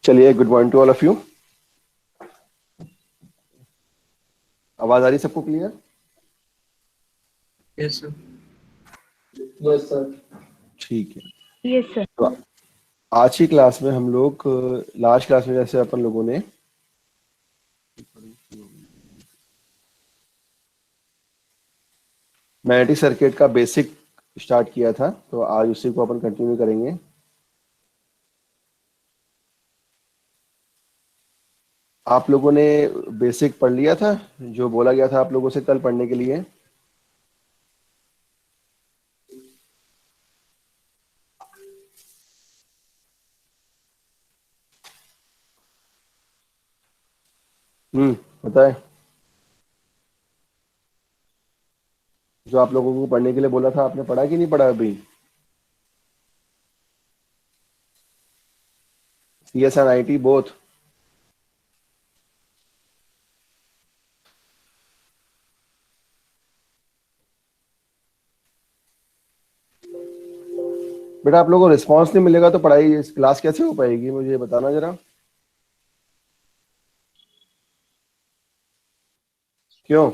चलिए, good morning to all of you. आवाज आ रही है सबको clear? Yes sir. Yes sir. ठीक है। Yes sir. तो आज की क्लास में हम लोग लास्ट क्लास में जैसे अपन लोगों ने मैग्नेटिक सर्किट का बेसिक स्टार्ट किया था, तो आज उसी को अपन कंटिन्यू करेंगे। आप लोगों ने बेसिक पढ़ लिया था जो बोला गया था आप लोगों से कल पढ़ने के लिए? बताएं। जो आप लोगों को पढ़ने के लिए बोला था, आपने पढ़ा कि नहीं पढ़ा अभी? CS and IT both? बेटा, आप लोगों को रिस्पांस नहीं मिलेगा तो पढ़ाई इस क्लास कैसे हो पाएगी? मुझे बताना जरा, क्यों?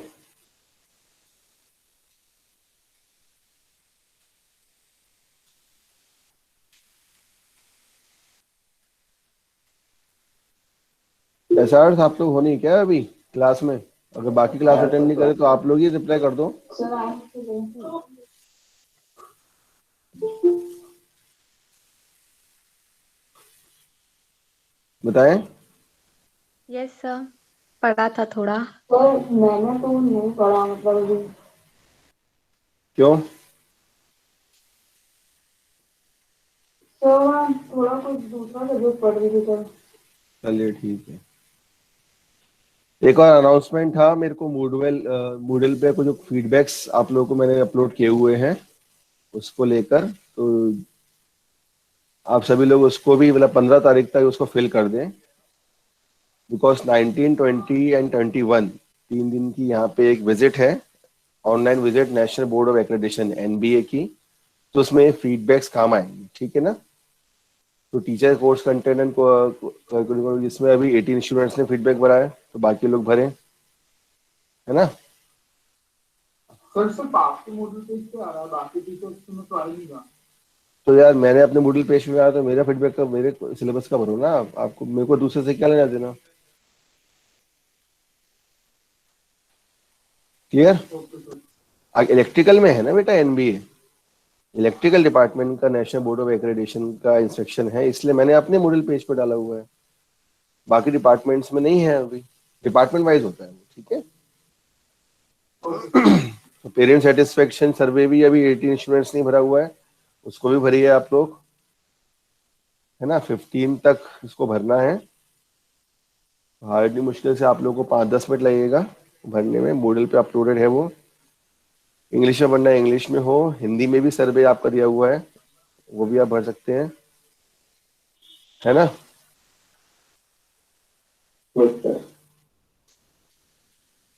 ऐसा अर्थ आप लोग हो नहीं क्या अभी क्लास में? अगर बाकी क्लास अटेंड नहीं करे तो आप लोग ही रिप्लाई कर दो। बताएं। यस सर, पढ़ा था थोड़ा। सर मैंने तो नहीं पढ़ा, मतलब अभी क्यों? सर थोड़ा कुछ दूसरा सब्जेक्ट पढ़ रही थी सर। चलिए ठीक है। एक और अनाउंसमेंट था मेरे को, मूडल पे कुछ फीडबैक्स आप लोगों को मैंने अपलोड किए हुए हैं, उसको लेकर। तो आप सभी लोग उसको भी मतलब 15 तारीख तक उसको फिल कर दें, बिकॉज 19, 20 एंड 21 3 दिन की यहाँ पे एक विजिट है, online visit national board of accreditation NBA की। तो उसमें फीडबैक्स काम आएंगे, ठीक है ना? तो टीचर कोर्स कंटेंट को जिसमें अभी 18 स्टूडेंट्स ने फीडबैक भरा है, तो बाकी लोग भरें, है ना? सर सिर्फ आपके मॉडल पेज पे आ रहा है, बाकी टीचर्स में तो आ ही नहीं रहा। तो यार, मैंने अपने मॉडल पेज में आया तो मेरा फीडबैक का मेरे सिलेबस का भरो ना आपको मेरे को दूसरे से क्या लेना देना। क्लियर? Okay sir. इलेक्ट्रिकल में है ना बेटा NBA, इलेक्ट्रिकल डिपार्टमेंट का नेशनल बोर्ड ऑफ एक्रेडिटेशन का इंस्ट्रक्शन है, इसलिए मैंने अपने मॉडल पेज पे डाला हुआ है। बाकी डिपार्टमेंट्स में नहीं है, अभी डिपार्टमेंट वाइज होता है वो, ठीक है? तो पेरेंट सेटिस्फेक्शन सर्वे भी अभी 18 स्टूडेंट्स नहीं भरा हुआ है, उसको भी भरिए आप लोग, है ना? 15 तक इसको भरना है। हार्डली मुश्किल से आप लोगों को 5-10 मिनट लगेगा भरने में, मॉडल पे अपलोडेड है वो। इंग्लिश में भरना है इंग्लिश में हो, हिंदी में भी सर्वे आपका दिया हुआ है, वो भी आप भर सकते हैं, है ना?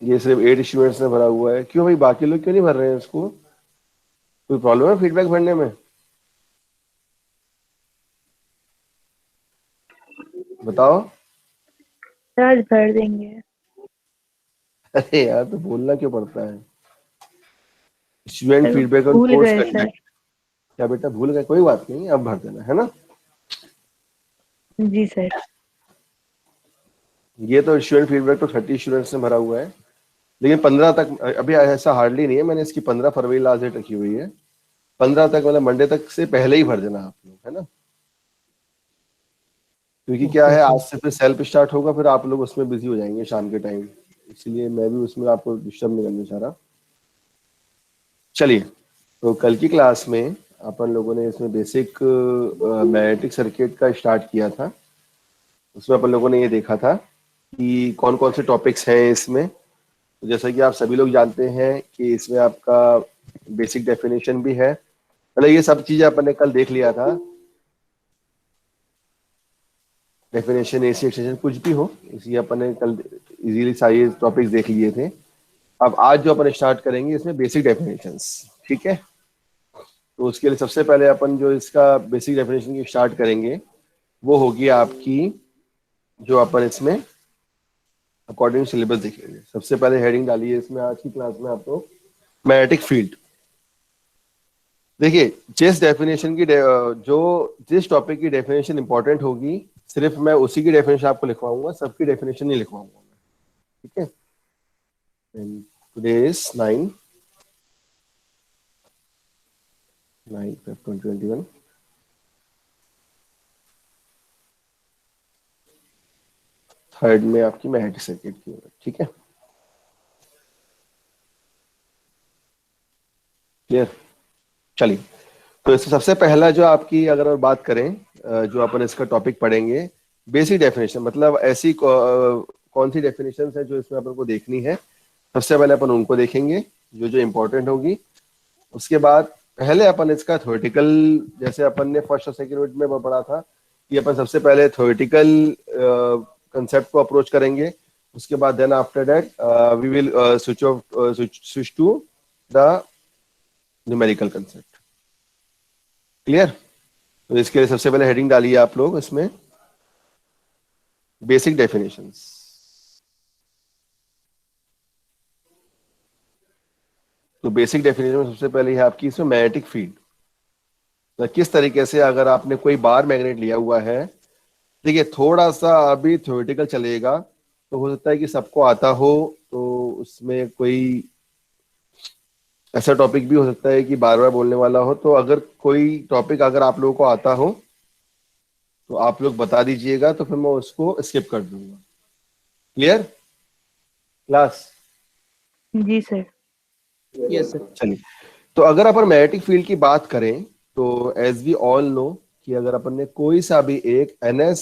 ये सिर्फ 8 स्टूडेंट्स ने भरा हुआ है। क्यों भाई, बाकी लोग क्यों नहीं भर रहे हैं इसको? कोई प्रॉब्लम है फीडबैक भरने में? बताओ। सर भर देंगे। अरे यार, तो बोलना क्यों पड़ता है? स्टूडेंट सर फीडबैक ऑन भूल कोर्स गए सर। कंटेंट। क्या बेटा, भूल गए? कोई बात नहीं, अब भर देना, है ना? जी सर। ये तो स्टूडेंट फीडबैक तो 30 स्टूडेंट्स ने भरा हुआ है, लेकिन 15 तक अभी ऐसा हार्डली नहीं है, मैंने इसकी 15 फरवरी लास्ट डेट रखी हुई है। 15 तक मतलब मंडे तक से पहले ही भर देना आप लोग, है ना? क्योंकि क्या ओके है, आज सर। से फिर सेल्फ स्टार्ट होगा, फिर आप लोग उसमें बिजी हो जाएंगे शाम के टाइम, इसलिए मैं भी उसमें आपको डिस्टर्ब नहीं करना चाह रहा। चलिए, तो कल की क्लास में अपन लोगों ने इसमें बेसिक मैग्नेटिक सर्किट का स्टार्ट किया था। उसमें अपन लोगों ने ये देखा था कि कौन कौन से टॉपिक्स हैं इसमें। तो जैसा कि आप सभी लोग जानते हैं कि इसमें आपका बेसिक डेफिनेशन भी है, मतलब ये सब चीजें अपन ने कल देख लिया था। डेफिनेशन, AC एक्सटेंशन, कुछ भी हो, इसी अपन ने कल इजीली सारे टॉपिक्स देख लिए थे। अब आज जो अपन स्टार्ट करेंगे इसमें बेसिक डेफिनेशंस, ठीक है? तो उसके लिए सबसे पहले अपन जो इसका बेसिक डेफिनेशन की स्टार्ट करेंगे वो होगी आपकी जो अपन इसमें अकॉर्डिंग सिलेबस देखेंगे। सबसे पहले हेडिंग डाली है इसमें आज की क्लास में आपको, मैग्नेटिक फील्ड। देखिए, जिस डेफिनेशन की जो जिस टॉपिक की डेफिनेशन इंपॉर्टेंट होगी, सिर्फ मैं उसी की डेफिनेशन आपको लिखवाऊंगा, सबकी डेफिनेशन नहीं लिखवाऊंगा मैं, ठीक है। Today is 9/5/2021। थर्ड में आपकी मैग्नेटिक सर्किट की यूनिट, ठीक है, क्लियर। चलिए, तो इससे सबसे पहला जो आपकी अगर हम बात करें, जो अपन इसका टॉपिक पढ़ेंगे, बेसिक डेफिनेशन, मतलब ऐसी कौन सी डेफिनेशन है जो इसमें अपन को देखनी है। सबसे पहले अपन उनको देखेंगे जो जो इंपॉर्टेंट होगी। उसके बाद पहले अपन इसका थ्योरेटिकल, जैसे अपन ने फर्स्ट और सेकंड यूनिट में पढ़ा था कि अपन सबसे पहले थ्योरेटिकल कंसेप्ट को अप्रोच करेंगे। उसके बाद then after that we will switch to the numerical concept, clear. तो इसके लिए सबसे पहले हेडिंग डालिए आप लोग इसमें, बेसिक डेफिनेशंस। तो बेसिक डेफिनेशन में सबसे पहले है आपकी इसमें मैग्नेटिक फील्ड। तो किस तरीके से, अगर आपने कोई बार मैग्नेट लिया हुआ है, देखिए थोड़ा सा अभी थ्योरेटिकल चलेगा, तो हो सकता है कि सबको आता हो, तो उसमें कोई ऐसा टॉपिक भी हो सकता है कि बार बार बोलने वाला हो। तो अगर कोई टॉपिक अगर आप लोगों को आता हो तो आप लोग बता दीजिएगा, तो फिर मैं उसको स्किप कर दूंगा, क्लियर क्लास। जी सर। Yes sir. चलिए, तो अगर अपन मैग्नेटिक फील्ड की बात करें, तो एज वी ऑल नो कि अगर अपन ने कोई सा भी एक NS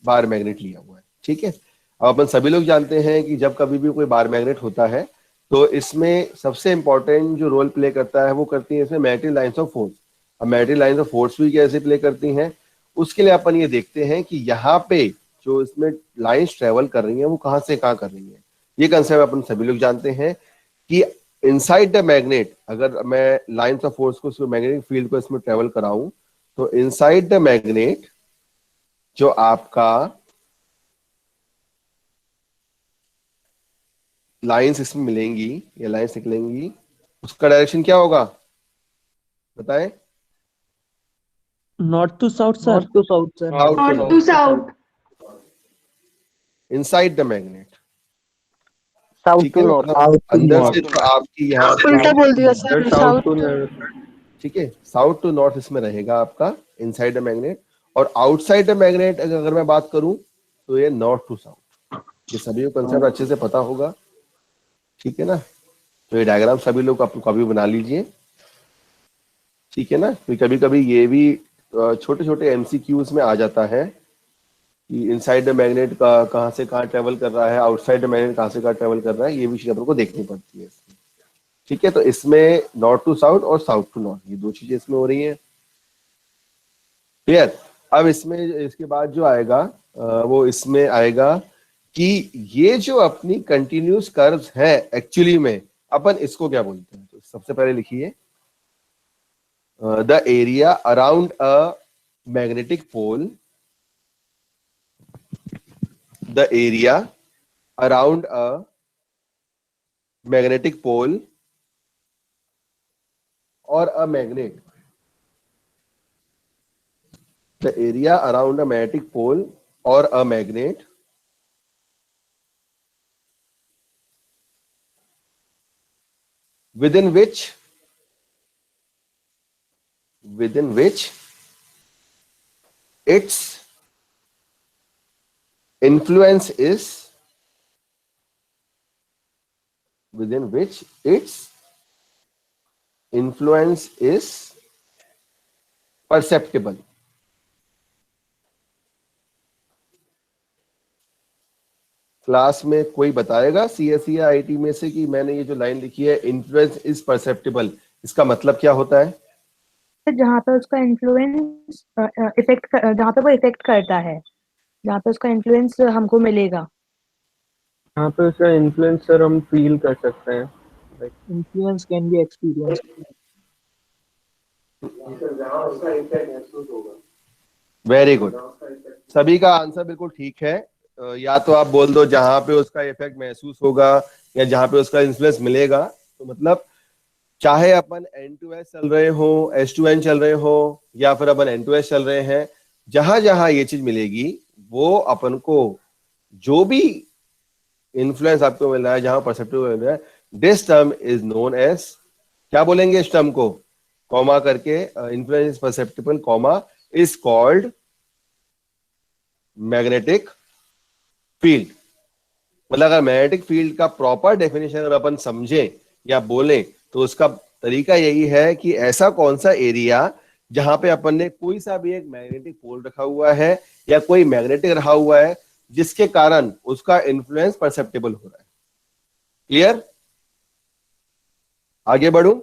बार मैग्नेट लिया हुआ है, ठीक है। अब अपन सभी लोग जानते हैं कि जब कभी भी कोई बार मैग्नेट होता है, तो इसमें सबसे इंपॉर्टेंट जो रोल प्ले करता है वो करती है इसमें मैग्नेटिक लाइंस ऑफ फोर्स। अब मैग्नेटिक लाइंस ऑफ फोर्स भी कैसे प्ले करती हैं, उसके लिए अपन ये देखते हैं कि यहाँ पे जो इसमें लाइंस ट्रेवल कर रही हैं वो कहाँ से कहाँ कर रही हैं। ये कंसेप्ट अपन सभी लोग जानते हैं कि इनसाइड द मैग्नेट, अगर मैं लाइंस ऑफ फोर्स को, मैग्नेटिक फील्ड को इसमें ट्रेवल कराऊं, तो इनसाइड द मैग्नेट जो आपका लाइंस इसमें मिलेंगी या लाइंस निकलेंगी, उसका डायरेक्शन क्या होगा बताएं। North to south sir. North to south sir. North to south. Inside the magnet, south ठीक टू है, नॉर्थ। मतलब अंदर से जो आपकी यहाँ उल्टा बोल दिया सर, साउथ टू साउथ। ठीक है, साउथ टू नॉर्थ इसमें रहेगा आपका इनसाइड द मैग्नेट। और आउटसाइड द मैग्नेट अगर मैं बात करूं, तो ये नॉर्थ टू साउथ। ये सभी को कंसेप्ट अच्छे से पता होगा, ठीक है ना। तो ये डायग्राम सभी लोग कभी बना लीजिए, ठीक है ना। तो कभी कभी ये भी छोटे छोटे MCQs में आ जाता है कि इनसाइड द मैग्नेट का कहाँ से कहाँ ट्रेवल कर रहा है, आउटसाइड द मैग्नेट कहाँ से कहाँ ट्रेवल कर रहा है, ये भी चीज अपन को देखनी पड़ती है इसमें, ठीक है। तो इसमें नॉर्थ टू साउथ और साउथ टू नॉर्थ, ये दो चीजें इसमें हो रही हैं, क्लियर। अब इसमें इसके बाद जो आएगा वो इसमें आएगा कि ये जो अपनी कंटिन्यूस कर्व्स है, एक्चुअली में अपन इसको क्या बोलते हैं। तो सबसे पहले लिखिए, the area around a magnetic pole, the area around a magnetic pole और a magnet, the area around a magnetic pole or a magnet within which its influence is perceptible। Class में कोई बताएगा CSE या IT में से कि मैंने ये जो लाइन लिखी है, इन्फ्लुएंस इज परसेप्टिबल, इसका मतलब क्या होता है। जहाँ पे उसका इन्फ्लुएंस इफेक्ट, जहाँ पे वो इफेक्ट करता है, जहाँ पे उसका इन्फ्लुएंस हमको मिलेगा। यहाँ पे उसका इन्फ्लुएंस सर हम फील कर सकते हैं, like influence can be experience. Very good, सभी का आंसर बिल्कुल ठीक है। या तो आप बोल दो जहां पे उसका इफेक्ट महसूस होगा या जहां पे उसका इन्फ्लुएंस मिलेगा। तो मतलब चाहे अपन N2S चल रहे हो, S2N चल रहे हो, या फिर अपन N2S चल रहे हैं, जहां जहां ये चीज मिलेगी वो अपन को जो भी इन्फ्लुएंस आपको मिल रहा है, जहां परसेप्टिव मिल रहा है, this term is known as, क्या बोलेंगे इस टर्म को, कॉमा करके, influence perceptible comma is called magnetic field. मतलब अगर मैग्नेटिक फील्ड का प्रॉपर डेफिनेशन अगर अपन समझे या बोले तो उसका तरीका यही है कि ऐसा कौन सा एरिया जहां पे अपन ने कोई सा भी एक मैग्नेटिक पोल रखा हुआ है या कोई मैग्नेटिक रखा हुआ है जिसके कारण उसका इन्फ्लुएंस परसेप्टेबल हो रहा है। क्लियर? आगे बढ़ूं?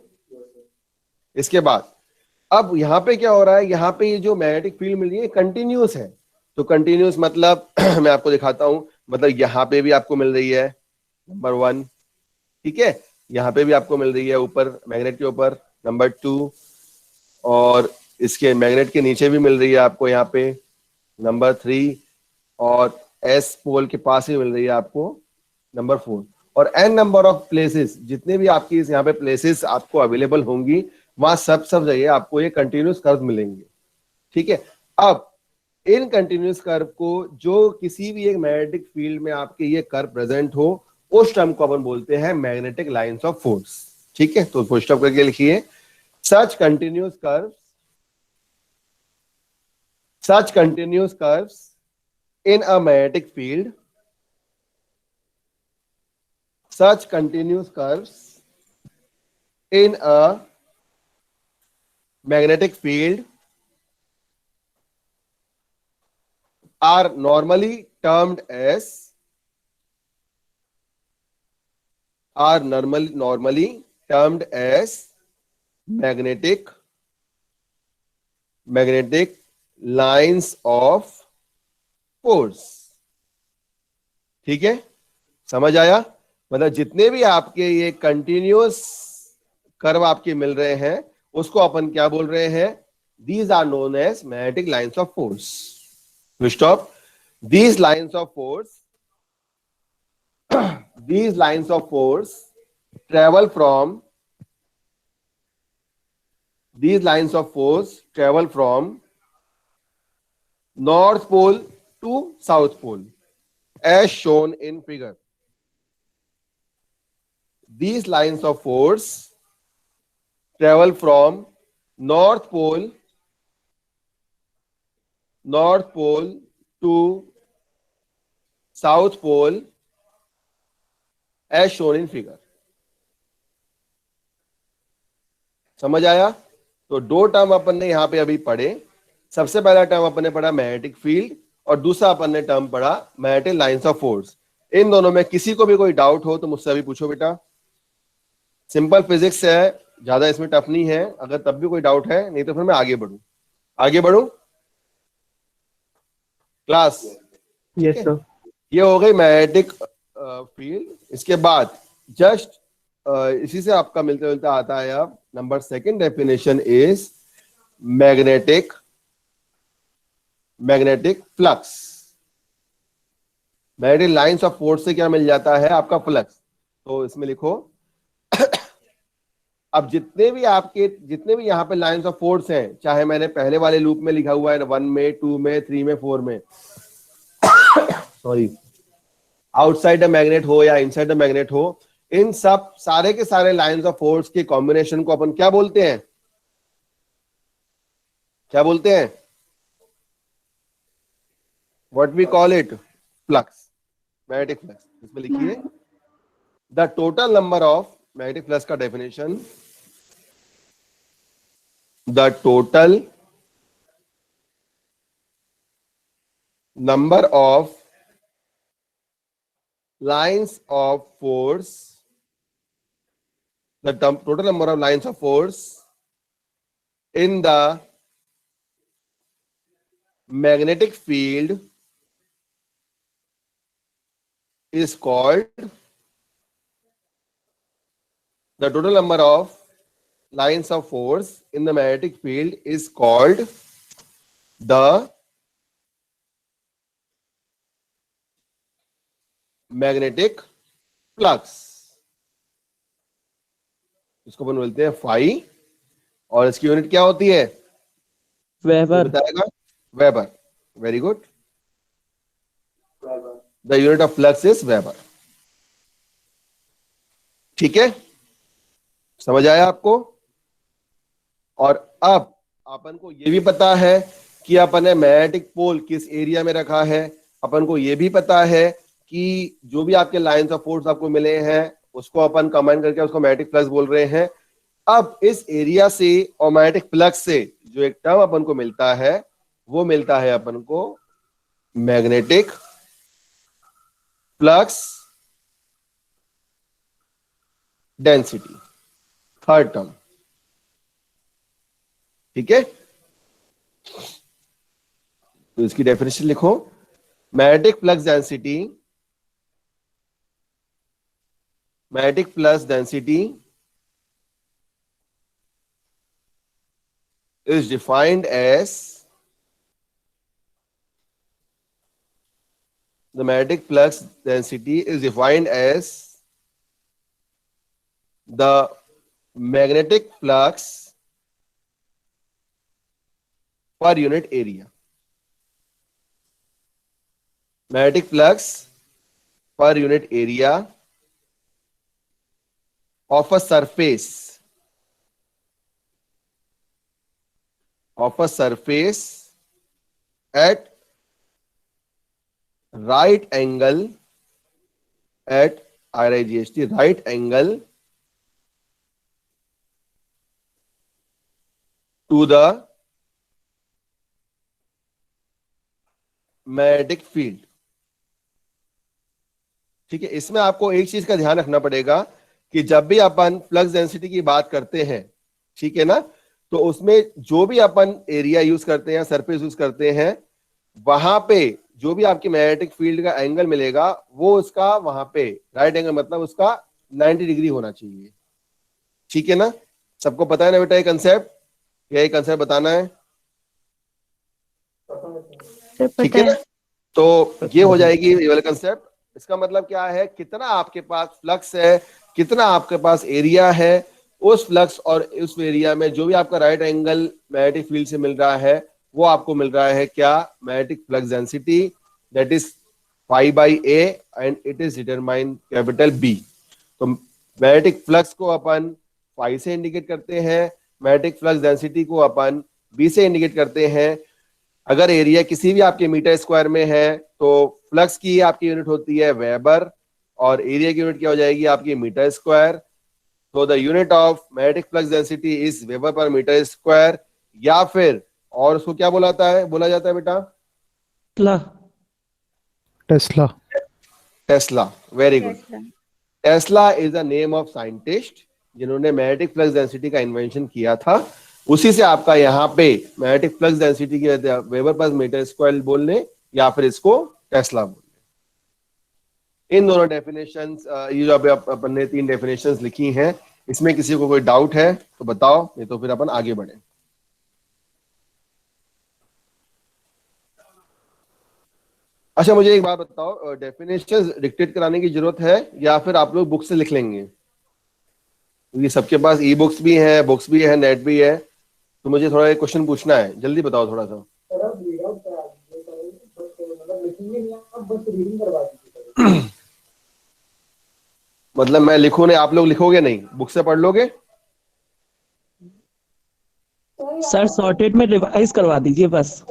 इसके बाद अब यहां पे क्या हो रहा है, यहां पे ये जो मैग्नेटिक फील्ड मिल रही है कंटिन्यूस है। तो कंटिन्यूस मतलब मैं आपको दिखाता हूं, मतलब यहां पे भी आपको मिल रही है नंबर 1, ठीक है, यहां पे भी आपको मिल रही है ऊपर मैग्नेट के ऊपर नंबर 2, और इसके मैग्नेट के नीचे भी मिल रही है आपको यहाँ पे नंबर 3, और एस पोल के पास ही मिल रही है आपको नंबर 4, और एन नंबर ऑफ प्लेसेस, जितने भी आपकी यहाँ पे प्लेसेस आपको अवेलेबल होंगी वहां सब जगह आपको ये कंटिन्यूस कर्व मिलेंगे। ठीक है, अब इन कंटिन्यूस कर्व को जो किसी भी एक मैग्नेटिक फील्ड में आपके ये कर्व प्रेजेंट हो उस टर्म को अपन बोलते हैं मैग्नेटिक लाइंस ऑफ फोर्स। ठीक है, तो फुल स्टॉप करके लिखिए such continuous curves in a magnetic field, such continuous curves in a magnetic field are normally termed as magnetic lines of force। ठीक है, समझ आया? मतलब जितने भी आपके ये कंटिन्यूअस कर्व आपके मिल रहे हैं उसको अपन क्या बोल रहे हैं, these are known as magnetic lines of force. Stop. These lines of force travel from North Pole to South Pole as shown in figure. These lines of force travel from North Pole to South Pole as shown in figure. समझ आया? तो दो term अपन ने यहां पे अभी पढ़े। सबसे पहला टर्म अपन ने पढ़ा मैग्नेटिक फील्ड और दूसरा अपन ने टर्म पढ़ा मैग्नेटिक लाइंस ऑफ फोर्स। इन दोनों में किसी को भी कोई डाउट हो तो मुझसे अभी पूछो बेटा। सिंपल फिजिक्स है, ज्यादा इसमें टफ नहीं है। अगर तब भी कोई डाउट है, नहीं तो फिर मैं आगे बढ़ूं क्लास। Yes sir. ये हो गई मैग्नेटिक फील्ड। इसके बाद जस्ट इसी से आपका मिलता जुलता आता है अब number second definition is magnetic flux. Magnetic lines of force से क्या मिल जाता है, आपका फ्लक्स। तो इसमें लिखो अब जितने भी यहाँ पे लाइंस ऑफ फोर्स हैं, चाहे मैंने पहले वाले लूप में लिखा हुआ है 1 में 2 में 3 में 4 में सॉरी, आउटसाइड द मैग्नेट हो या इनसाइड द मैग्नेट हो, इन सब सारे के सारे लाइंस ऑफ फोर्स के कॉम्बिनेशन को अपन क्या बोलते हैं, what we call it, flux, magnetic flux. इसमें लिखिए the total number of magnetic flux का definition, the total number of lines of force, the total number of lines of force in the magnetic field is called, the total number of lines of force in the magnetic field is called the magnetic flux, इसको अपन बोलते हैं phi, और इसकी unit क्या होती है? Weber. बताएगा? Weber. Very good. The unit of flux is weber. ठीक है, समझ आया आपको? और अब अपन को यह भी पता है कि अपन ने मैग्नेटिक पोल किस एरिया में रखा है। अपन को यह भी पता है कि जो भी आपके लाइंस ऑफ फोर्स आपको मिले हैं उसको अपन कंबाइन करके उसको मैग्नेटिक फ्लक्स बोल रहे हैं। अब इस एरिया से और मैग्नेटिक फ्लक्स से जो एक टर्म अपन को मिलता है वो मिलता है अपन को magnetic flux density, third term. ठीक है, तो इसकी डेफिनेशन लिखो। Magnetic flux density, magnetic flux density is defined as the magnetic flux density is defined as the magnetic flux per unit area. Magnetic flux per unit area of a surface, at right angle, at RIGHT, right angle to the magnetic field. ठीक है, इसमें आपको एक चीज का ध्यान रखना पड़ेगा कि जब भी अपन फ्लक्स डेंसिटी की बात करते हैं, ठीक है ना, तो उसमें जो भी अपन एरिया यूज करते हैं, सरफेस यूज करते हैं, वहां पे जो भी आपकी मैग्नेटिक फील्ड का एंगल मिलेगा वो उसका वहां पे राइट एंगल, मतलब उसका 90 डिग्री होना चाहिए। ठीक है ना, सबको पता है ना बेटा ये कंसेप्ट? यही कंसेप्ट बताना है, ठीक है ना? तो ये हो जाएगी ये वाला कंसेप्ट। इसका मतलब क्या है, कितना आपके पास फ्लक्स है, कितना आपके पास एरिया है, उस फ्लक्स और उस एरिया में जो भी आपका राइट एंगल मैग्नेटिक फील्ड से मिल रहा है वो आपको मिल रहा है क्या? Magnetic flux density, that is phi by A and it is determine capital B. तो मैग्नेटिक फ्लक्स को अपन फाई से इंडिकेट करते हैं, मैग्नेटिक फ्लक्स डेंसिटी को अपन बी से इंडिकेट करते हैं। अगर एरिया किसी भी आपके मीटर स्क्वायर में है तो फ्लक्स की आपकी यूनिट होती है वेबर, और एरिया की यूनिट क्या हो जाएगी आपकी? Metre square. तो the unit of magnetic flux density is weber per metre square, या फिर और उसको क्या बोला जाता है बेटा? Tesla. Tesla. Very good. Tesla. Tesla is the name of scientist जिन्होंने मैग्नेटिक फ्लक्स डेंसिटी का इन्वेंशन किया था। उसी से आपका यहाँ पे मैग्नेटिक फ्लक्स डेंसिटी की वेबर पर मीटर स्क्वायर बोलने, या फिर इसको टेस्ला बोलने। इन दोनों डेफिनेशंस, ये जो अभी अपन ने 3 डेफिनेशंस लिखी हैं, इसमें किसी को कोई डाउट है तो बताओ, नहीं तो फिर अपन आगे बढ़े। अच्छा, मुझे एक बात बताओ, डेफिनेशंस डिक्टेट कराने की जरूरत है या फिर आप लोग बुक से लिख लेंगे? क्योंकि सबके पास ई बुक्स भी है, बुक्स भी है, नेट भी है, तो मुझे थोड़ा एक क्वेश्चन पूछना है, जल्दी बताओ थोड़ा सा। मतलब मैं लिखूं नहीं, आप लोग लिखोगे नहीं, बुक से पढ़ लोगे? सर सॉर्टेड में रिवाइज करवा दीजिए बस।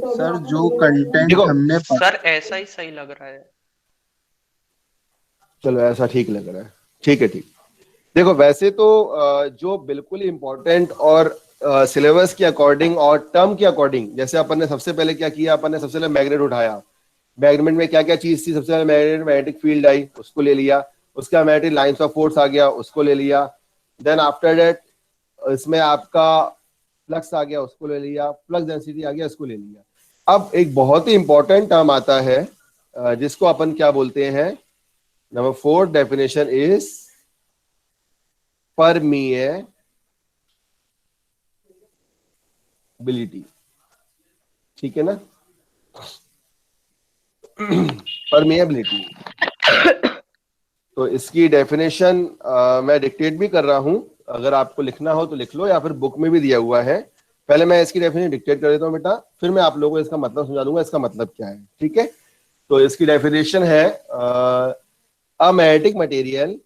सर जो कंटेंट देखो हमने सर ऐसा ही सही लग रहा है। चलो ऐसा ठीक लग रहा है, ठीक है, ठीक। देखो वैसे तो जो बिल्कुल इंपॉर्टेंट और सिलेबस के अकॉर्डिंग और टर्म के अकॉर्डिंग, जैसे अपन ने सबसे पहले क्या किया, अपन ने सबसे पहले मैग्नेट उठाया। मैग्नेट में क्या क्या चीज थी? सबसे पहले मैग्नेटिक फील्ड आई, उसको ले लिया। उसका मैग्नेटिक लाइंस ऑफ फोर्स आ गया, उसको ले लिया। देन आफ्टर दैट इसमें आपका फ्लक्स आ गया, उसको ले लिया। फ्लक्स डेंसिटी आ गया, उसको ले लिया। अब एक बहुत ही इंपॉर्टेंट टर्म आता है जिसको अपन क्या बोलते हैं? Number 4 definition is permeability. ठीक है ना? परमिएबिलिटी। तो इसकी डेफिनेशन मैं डिक्टेट भी कर रहा हूं, अगर आपको लिखना हो तो लिख लो, या फिर बुक में भी दिया हुआ है। पहले मैं इसकी डेफिनेशन डिक्टेट कर देता हूं बेटा, फिर मैं आप लोगों को इसका मतलब समझा दूंगा इसका मतलब क्या है, ठीक है। तो इसकी डेफिनेशन है a magnetic material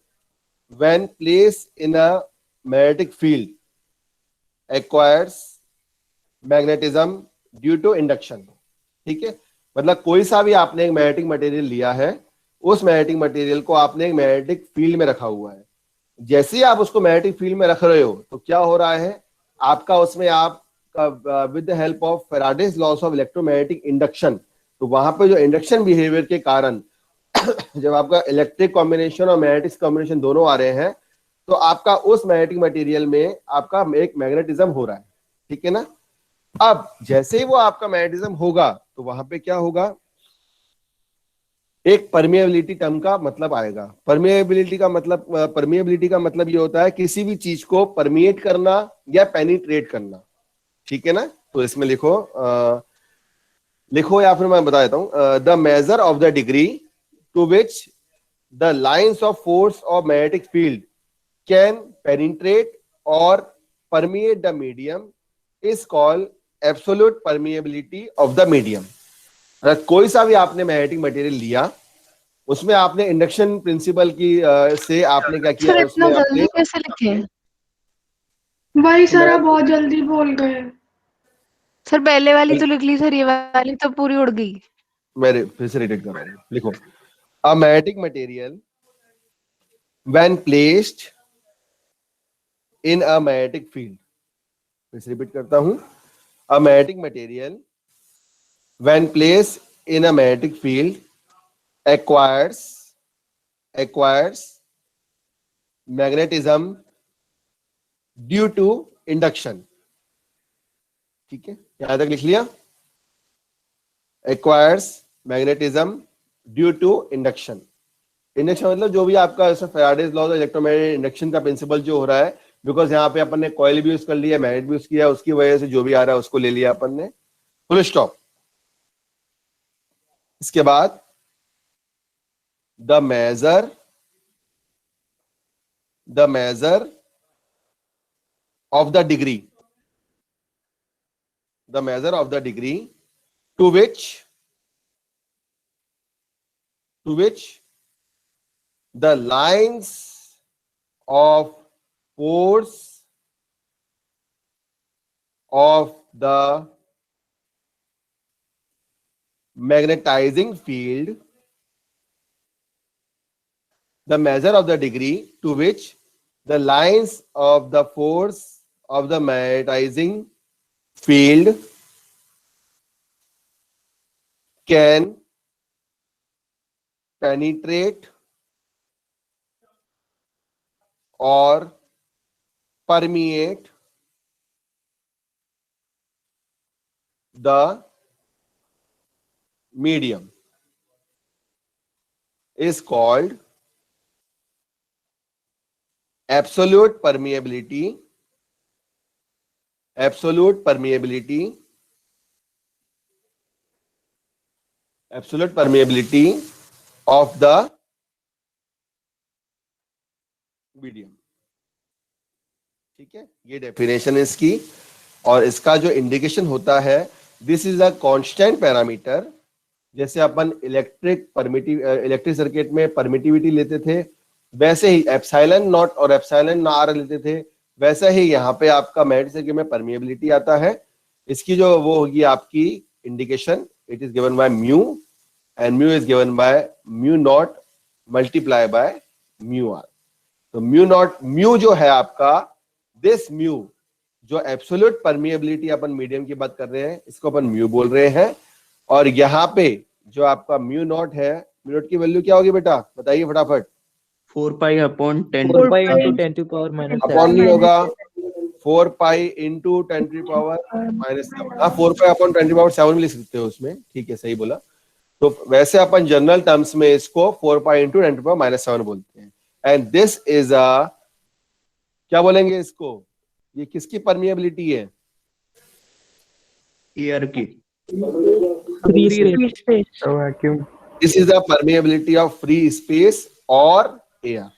when placed in a magnetic field acquires magnetism due to induction. ठीक है, मतलब कोई सा भी आपने एक मैग्नेटिक मटेरियल लिया है, उस मैग्नेटिक मटेरियल को आपने एक मैग्नेटिक फील्ड में रखा हुआ है। जैसे ही आप उसको मैग्नेटिक फील्ड में रख रहे हो तो क्या हो रहा है आपका, उसमें आपका with the help of Faraday's loss of electromagnetic induction, तो वहां पे जो इंडक्शन बिहेवियर के कारण जब आपका इलेक्ट्रिक कॉम्बिनेशन और मैग्नेटिक कॉम्बिनेशन दोनों आ रहे हैं, तो आपका उस मैग्नेटिक मटेरियल में आपका एक मैग्नेटिज्म हो रहा है। ठीक है ना। अब जैसे ही वो आपका मैग्नेटिज्म होगा तो वहां पे क्या होगा, एक परमिएबिलिटी टर्म का मतलब आएगा। परमिएबिलिटी का मतलब ये होता है किसी भी चीज को परमिएट करना या पेनिट्रेट करना। ठीक है ना। तो इसमें लिखो या फिर मैं बता देता हूं, the measure of the degree to which the lines of force of magnetic field can penetrate और permeate the medium is called absolute permeability of the medium। अगर कोई सा भी आपने मैग्नेटिक मटेरियल लिया, उसमें आपने इंडक्शन प्रिंसिपल की से आपने क्या किया सर है, इतना उसमें जल्दी आपने कैसे लिखे? भाई सर आप बहुत जल्दी बोल गए। सर पहले वाली तो लिख ली सर, ये वाली तो पूरी उड़ गई। मेरे फिर से रीड कर रहा हूं, लिखो अ magnetic material when placed in a magnetic field. फिर से रिपीट करता हूं, अ magnetic material when placed in a magnetic field acquires magnetism due to induction। ठीक है, यहां तक लिख लिया। acquires magnetism due to induction। Induction मतलब जो भी आपका फैराडेज लॉ इलेक्ट्रोमैग्नेटिक इंडक्शन का प्रिंसिपल जो हो रहा है, बिकॉज यहाँ पे अपन ने कॉइल भी यूज कर लिया, मैग्नेट भी यूज किया, उसकी वजह से जो भी आ रहा है उसको ले लिया अपन ने, फुल स्टॉप। इसके बाद the measure of the degree to which the lines of force of the magnetizing field, the measure of the degree to which the lines of the force of the magnetizing field can penetrate or permeate the medium is called absolute permeability of the medium। ठीक है, ये definition है इसकी। और इसका जो indication होता है, this is a constant parameter. जैसे अपन इलेक्ट्रिक सर्किट में परमिटिविटी लेते थे, वैसे ही एप्सिलॉन नॉट और एप्सिलॉन आर लेते थे, वैसा ही यहाँ पे आपका मैग्नेटिक सर्किट में परमिएबिलिटी आता है। इसकी जो वो होगी आपकी indication, it is given by mu, and mu is given by mu naught multiply by mu r. तो म्यू जो है आपका, दिस म्यू जो एब्सोल्यूट परमिएबिलिटी अपन मीडियम की बात कर रहे हैं, इसको अपन म्यू बोल रहे हैं। और यहाँ पे जो आपका म्यू नॉट है, म्यू नॉट की वैल्यू क्या होगी बेटा, बताइए फटाफट। 4 pi upon 10 4 pi into 10 to power minus upon 7। नहीं होगा, 4 pi into 10 to power minus 7। हाँ, 4 पाई अपॉन 10 टू पावर 7 भी लिख सकते हो उसमें, ठीक है, सही बोला। तो वैसे अपन जनरल टर्म्स में इसको 4 pi into 10 to power minus 7 बोलते हैं। एंड दिस इज अ, क्या बोलेंगे इसको, ये किसकी परमिएबिलिटी है? एयर की free space. Vacuum this is the permeability of free space और एयर,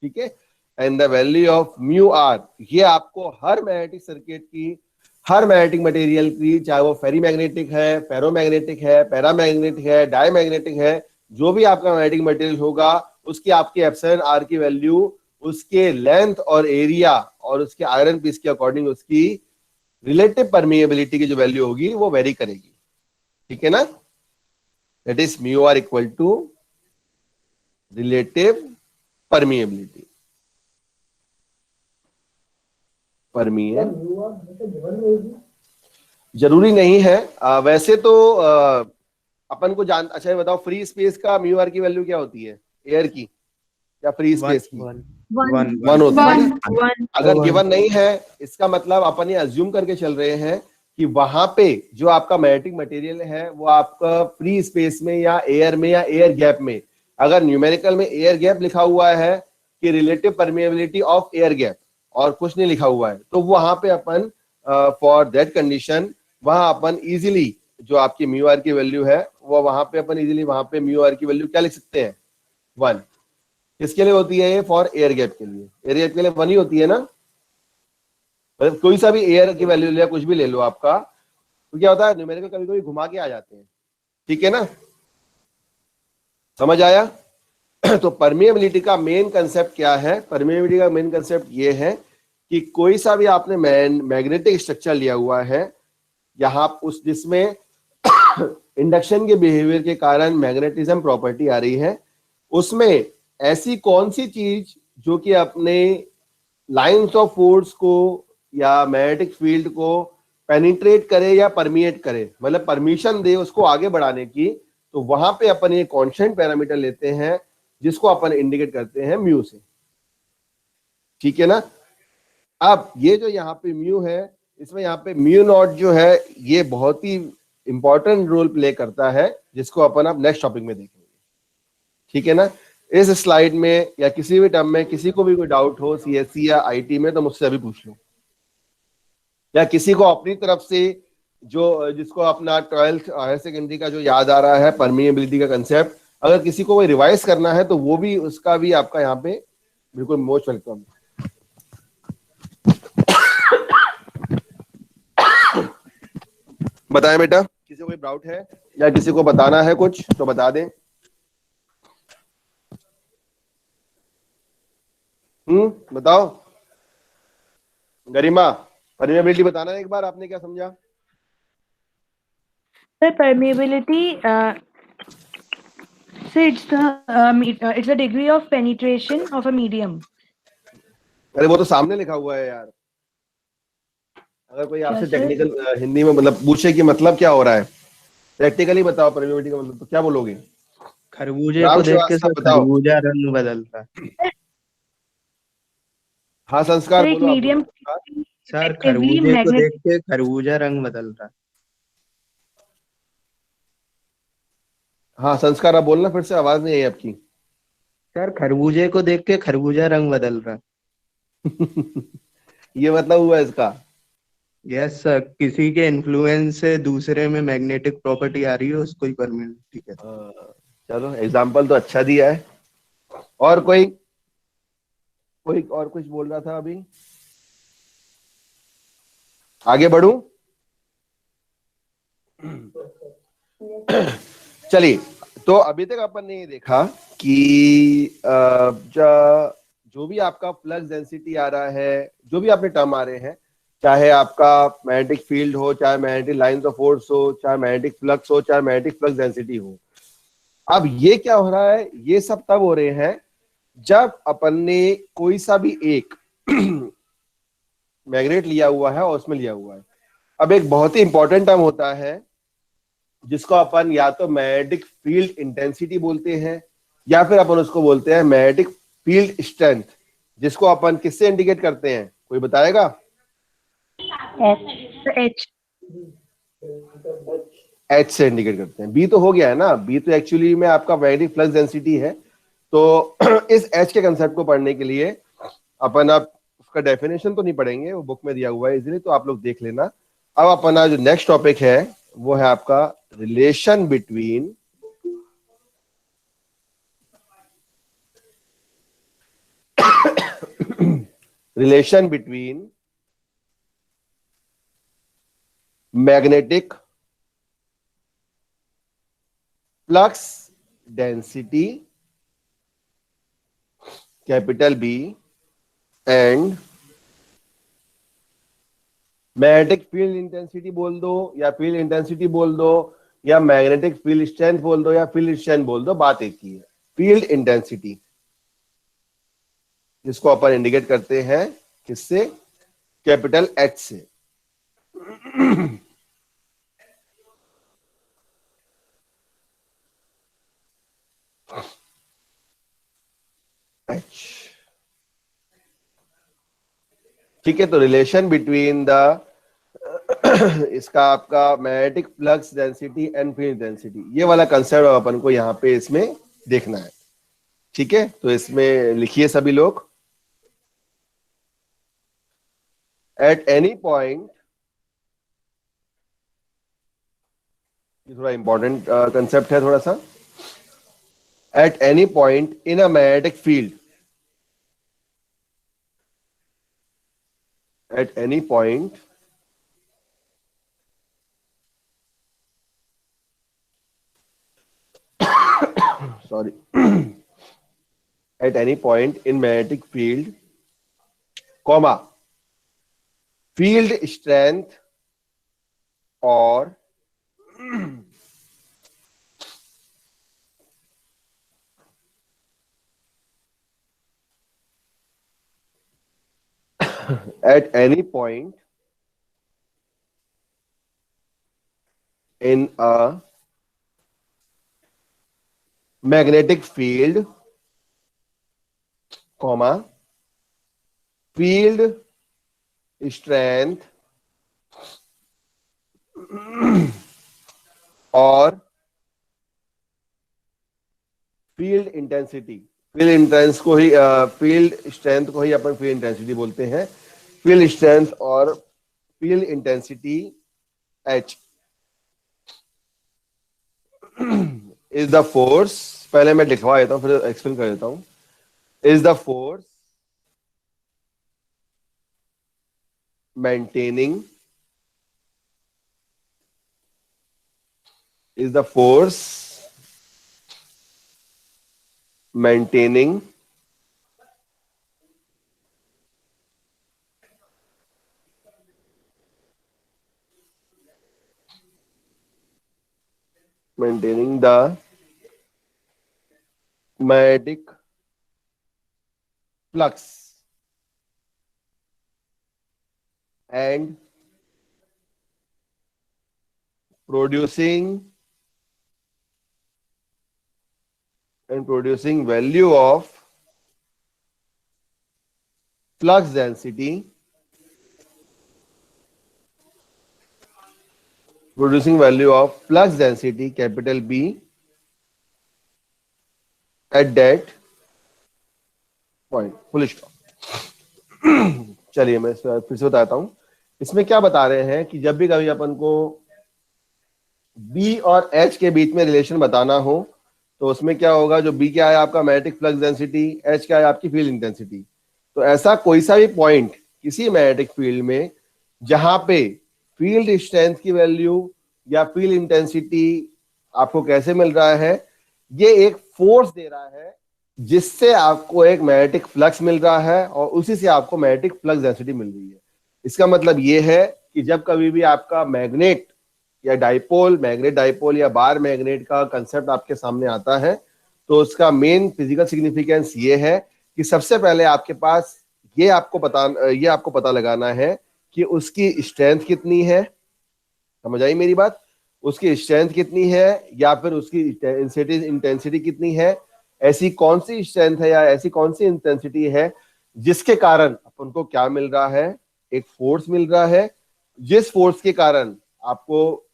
ठीक है। And the value of mu r, ये आपको हर मैग्नेटिक सर्किट की, हर मैग्नेटिक मटेरियल की, चाहे वो फेरीमैग्नेटिक है, फेरोमैग्नेटिक है, पैरामैग्नेटिक है, डायमैग्नेटिक है, जो भी आपका मैग्नेटिक मटेरियल होगा उसकी आपकी एप्सिलॉन आर की वैल्यू उसके लेंथ और एरिया और उसके आयरन पीस के अकॉर्डिंग उसकी रिलेटिव परमिएबिलिटी की जो वैल्यू होगी वो वेरी करेगी, ठीक है ना। That is mu r equal to relative permeability. जरूरी नहीं है वैसे तो अपन को जान, अच्छा ये बताओ फ्री स्पेस का म्यू आर की वैल्यू क्या होती है, एयर की या फ्री स्पेस की? 1 होती है ना? अगर गिवन नहीं है इसका मतलब अपन ये अज्यूम करके चल रहे हैं कि वहां पे जो आपका मैग्नेटिक मटेरियल है वो आपका फ्री स्पेस में या एयर में या एयर गैप में, अगर न्यूमेरिकल में एयर गैप लिखा हुआ है कि relative permeability of air gap और कुछ नहीं लिखा हुआ है, तो वहां पे अपन फॉर दैट कंडीशन वहां अपन इजीली जो आपकी म्यू आर की वैल्यू है वो वहां पे अपन इजीली वहां पे म्यू आर की वैल्यू क्या लिख सकते हैं, 1। किसके लिए होती है ये? फॉर एयर गैप के लिए। एयर गैप के लिए 1 ही होती है ना, मतलब कोई सा भी एयर की वैल्यू ले, कुछ भी ले लो आपका, तो क्या होता है न्यूमेरिकल कभी कभी घुमा के आ जाते हैं, ठीक है ना, समझ आया? तो परमिएबिलिटी का मेन कंसेप्ट क्या है? परमिएबिलिटी का मेन कंसेप्ट ये है कि कोई सा भी आपने मैग्नेटिक स्ट्रक्चर लिया हुआ है यहाँ उस जिसमें इंडक्शन के बिहेवियर के कारण मैग्नेटिज्म प्रॉपर्टी आ रही है, उसमें ऐसी कौन सी चीज जो कि अपने लाइंस ऑफ फोर्स को या मैग्नेटिक फील्ड को पेनिट्रेट करे या परमिएट करे, मतलब परमिशन दे उसको आगे बढ़ाने की, तो वहां पे अपन ये कांस्टेंट पैरामीटर लेते हैं जिसको अपन इंडिकेट करते हैं म्यू से, ठीक है ना। अब ये जो यहाँ पे म्यू है, इसमें यहाँ पे म्यू नॉट जो है ये बहुत ही इंपॉर्टेंट रोल प्ले करता है, जिसको अपन अब नेक्स्ट टॉपिक में देखेंगे, ठीक है ना। इस स्लाइड में या किसी भी टर्म में किसी को भी कोई डाउट हो सीएससी या आईटी में तो मुझसे अभी पूछ लो, या किसी को अपनी तरफ से जो जिसको अपना 12th हायर सेकेंडरी का जो याद आ रहा है परमिएबिलिटी का कंसेप्ट, अगर किसी को रिवाइज करना है तो वो भी उसका भी आपका यहाँ पे बिल्कुल मोस्ट वेलकम। बताएं बेटा, किसी को कोई डाउट है या किसी को बताना है कुछ तो बता दें। बताओ गरिमा, परमिएबिलिटी बताना है एक बार, आपने क्या समझा? Sir, permeability, so it's the degree of penetration of a medium. अरे वो तो सामने लिखा हुआ है यार, अगर कोई आपसे टेक्निकल हिंदी में मतलब पूछे कि मतलब क्या हो रहा है, प्रैक्टिकली बताओ परमिएबिलिटी का मतलब, तो क्या बोलोगे? खरबूजे को देख के सर खरबूजा रंग बदलता है। हाँ संस्कार एक बोलो आप मीडियम बोलो। सर खरबूजे को देख के खरबूजा रंग बदलता है। हाँ संस्कार आप बोलना फिर से, आवाज नहीं आई आपकी। सर खरबूजे को देख के खरबूजा रंग बदल रहा है। ये मतलब हुआ इसका? यस सर, किसी के इन्फ्लुएंस से दूसरे में मैग्नेटिक प्रॉपर्टी आ रही है, उसको ही परमिएबिलिटी कहते हैं। चलो एग्जाम्पल तो अच्छा दिया है। और कोई और कुछ बोल रहा था अभी? आगे बढ़ूं? चलिए, तो अभी तक अपन ने ये देखा कि जो भी आपका फ्लक्स डेंसिटी आ रहा है, जो भी आपने टर्म आ रहे हैं, चाहे आपका मैग्नेटिक फील्ड हो, चाहे मैग्नेटिक लाइंस ऑफ फोर्स हो, चाहे मैग्नेटिक फ्लक्स हो, चाहे मैग्नेटिक फ्लक्स डेंसिटी हो, अब ये क्या हो रहा है, ये सब तब हो रहे हैं जब अपन ने कोई सा भी एक मैग्नेट लिया हुआ है और उसमें लिया हुआ है। अब एक बहुत ही इंपॉर्टेंट टर्म होता है जिसको अपन या तो मैग्नेटिक फील्ड इंटेंसिटी बोलते हैं या फिर अपन उसको बोलते हैं मैग्नेटिक फील्ड स्ट्रेंथ, जिसको अपन किससे इंडिकेट करते हैं, कोई बताएगा? एच से इंडिकेट करते हैं। बी तो हो गया है ना, बी तो एक्चुअली में आपका मैग्नेटिक फ्लक्स डेंसिटी है। तो इस एच के कंसेप्ट को पढ़ने के लिए अपन अब उसका डेफिनेशन तो नहीं पढ़ेंगे, वो बुक में दिया हुआ है इजीली, तो आप लोग देख लेना। अब अपना जो नेक्स्ट टॉपिक है वो है आपका relation between relation between magnetic flux density capital B and magnetic field intensity बोल दो या फील्ड इंटेंसिटी बोल दो या मैग्नेटिक फील्ड स्ट्रेंथ बोल दो या फील्ड स्ट्रेंथ बोल दो, बात एक ही है, फील्ड इंटेंसिटी, जिसको अपन इंडिकेट करते हैं किससे, कैपिटल एच से। एच, ठीक है। तो रिलेशन बिटवीन द इसका आपका magnetic flux density and field density, ये वाला कंसेप्ट अपन को यहाँ पे इसमें देखना है, ठीक है। तो इसमें लिखिए सभी लोग, एट एनी पॉइंट, ये थोड़ा इंपॉर्टेंट कंसेप्ट है थोड़ा सा, at any point in a magnetic field, at any point sorry at any point in magnetic field comma field strength or at any point in a magnetic field, comma, field strength और field intensity, field intense को ही field strength को ही अपन field intensity बोलते हैं, field strength और field intensity H is the force, पहले मैं लिखवा देता हूं फिर एक्सप्लेन कर देता हूं, is the force maintaining, is the force maintaining the magnetic flux and producing value of flux density, capital B at that point, full stop। चलिए मैं फिर से बताता हूं, इसमें क्या बता रहे हैं कि जब भी कभी अपन को B और H के बीच में रिलेशन बताना हो तो उसमें क्या होगा, जो B क्या है आपका मैग्नेटिक फ्लक्स डेंसिटी, H क्या है आपकी फील्ड इंटेंसिटी। तो ऐसा कोई सा भी पॉइंट किसी मैग्नेटिक फील्ड में जहां पे फील्ड स्ट्रेंथ की वैल्यू या फील्ड इंटेंसिटी आपको कैसे मिल रहा है, ये एक फोर्स दे रहा है जिससे आपको एक मैग्नेटिक फ्लक्स मिल रहा है और उसी से आपको मैग्नेटिक फ्लक्स डेंसिटी मिल रही है। इसका मतलब ये है कि जब कभी भी आपका मैग्नेट या डाइपोल, मैग्नेट डाइपोल या बार मैग्नेट का कंसेप्ट आपके सामने आता है तो उसका मेन फिजिकल सिग्निफिकेंस ये है कि सबसे पहले आपके पास ये आपको पता लगाना है कि उसकी स्ट्रेंथ कितनी है, समझ आई मेरी बात, उसकी स्ट्रेंथ कितनी है या फिर उसकी इंटेंसिटी कितनी है, ऐसी कौन सी स्ट्रेंथ है या ऐसी कौन सी इंटेंसिटी है जिसके कारण अपन को क्या मिल रहा है, एक फोर्स मिल रहा है, जिस फोर्स के कारण आपको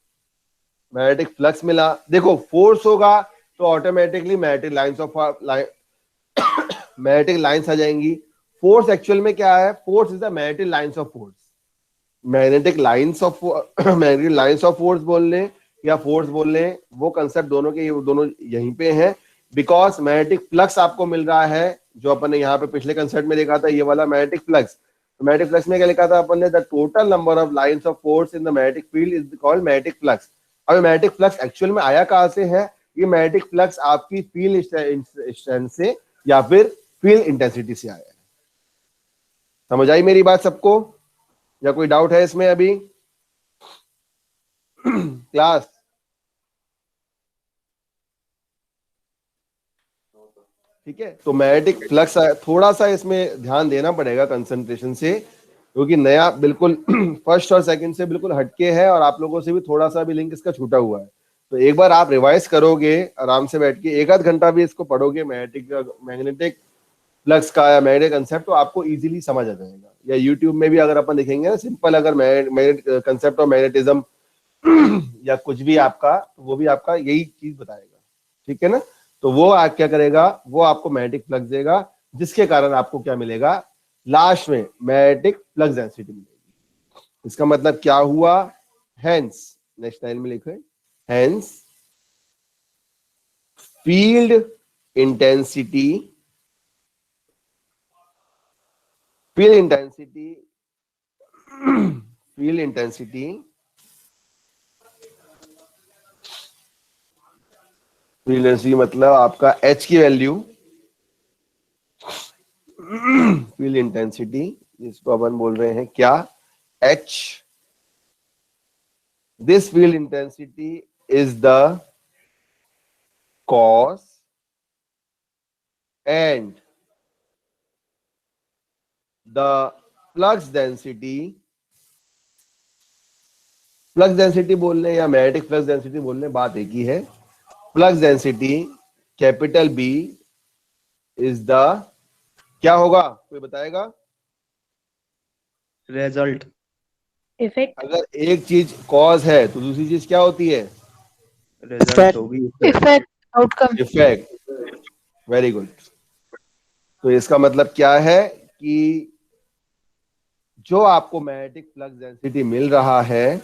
मैग्नेटिक फ्लक्स मिला। देखो फोर्स होगा तो ऑटोमेटिकली मैग्नेटिक लाइंस आ जाएंगी। फोर्स एक्चुअल में क्या है, force is the magnetic lines of force, magnetic lines of force बोल लें या फोर्स बोल लें, वो कंसेप्ट दोनों यहीं पे हैं। बिकॉज मैग्नेटिक फ्लक्स आपको मिल रहा है, जो अपन ने यहाँ पे पिछले कंसेप्ट में देखा था, ये वाला मैग्नेटिक फ्लक्स, मैग्नेटिक फ्लक्स में क्या लिखा था अपन ने, the total number of lines of force in the magnetic field is called magnetic flux. अब मैग्नेटिक फ्लक्स एक्चुअल में आया कहां से है? ये मैग्नेटिक फ्लक्स आपकी फील्ड स्ट्रेंथ से या फिर फील्ड इंटेंसिटी से आया है। समझ आई मेरी बात सबको, या कोई डाउट है इसमें अभी? क्लास ठीक है। तो मैग्नेटिक फ्लक्स थोड़ा सा इसमें ध्यान देना पड़ेगा कंसंट्रेशन से, क्योंकि नया बिल्कुल फर्स्ट और सेकंड से बिल्कुल हटके है और आप लोगों से भी थोड़ा सा भी लिंक इसका छूटा हुआ है। तो एक बार आप रिवाइज करोगे आराम से बैठ के, एक आध घंटा भी इसको पढ़ोगे मैग्नेटिक फ्लक्स का या मैग्नेटिक कंसेप्ट, तो आपको इजीली समझ आ जाएगा। या यूट्यूब में भी अगर अपन देखेंगे ना सिंपल, अगर मैग्नेटिक कंसेप्ट ऑफ मैग्नेटिज्म या कुछ भी आपका, तो वो भी आपका यही चीज बताएगा, ठीक है ना। तो वो आप क्या करेगा, वो आपको मैग्नेटिक फ्लक्स देगा, जिसके कारण आपको क्या मिलेगा लास्ट में, मैग्नेटिक फ्लक्स डेंसिटी मिलेगी। इसका मतलब क्या हुआ, हेंस, नेक्स्ट लाइन में लिखो, hence field intensity field intensity मतलब आपका H की वैल्यू, फील्ड इंटेंसिटी जिसको अपन बोल रहे हैं क्या, H। This field intensity is the cause and the flux density बोलने या मैग्नेटिक फ्लक्स डेंसिटी बोलने बात एक ही है। Flux density capital B is the, क्या होगा कोई बताएगा? रिजल्ट। इफेक्ट। अगर एक चीज कॉज है तो दूसरी चीज क्या होती है? रिजल्ट होगी। Effect, outcome. Effect. Very good. तो इसका मतलब क्या है कि जो आपको मैग्नेटिक फ्लक्स डेंसिटी मिल रहा है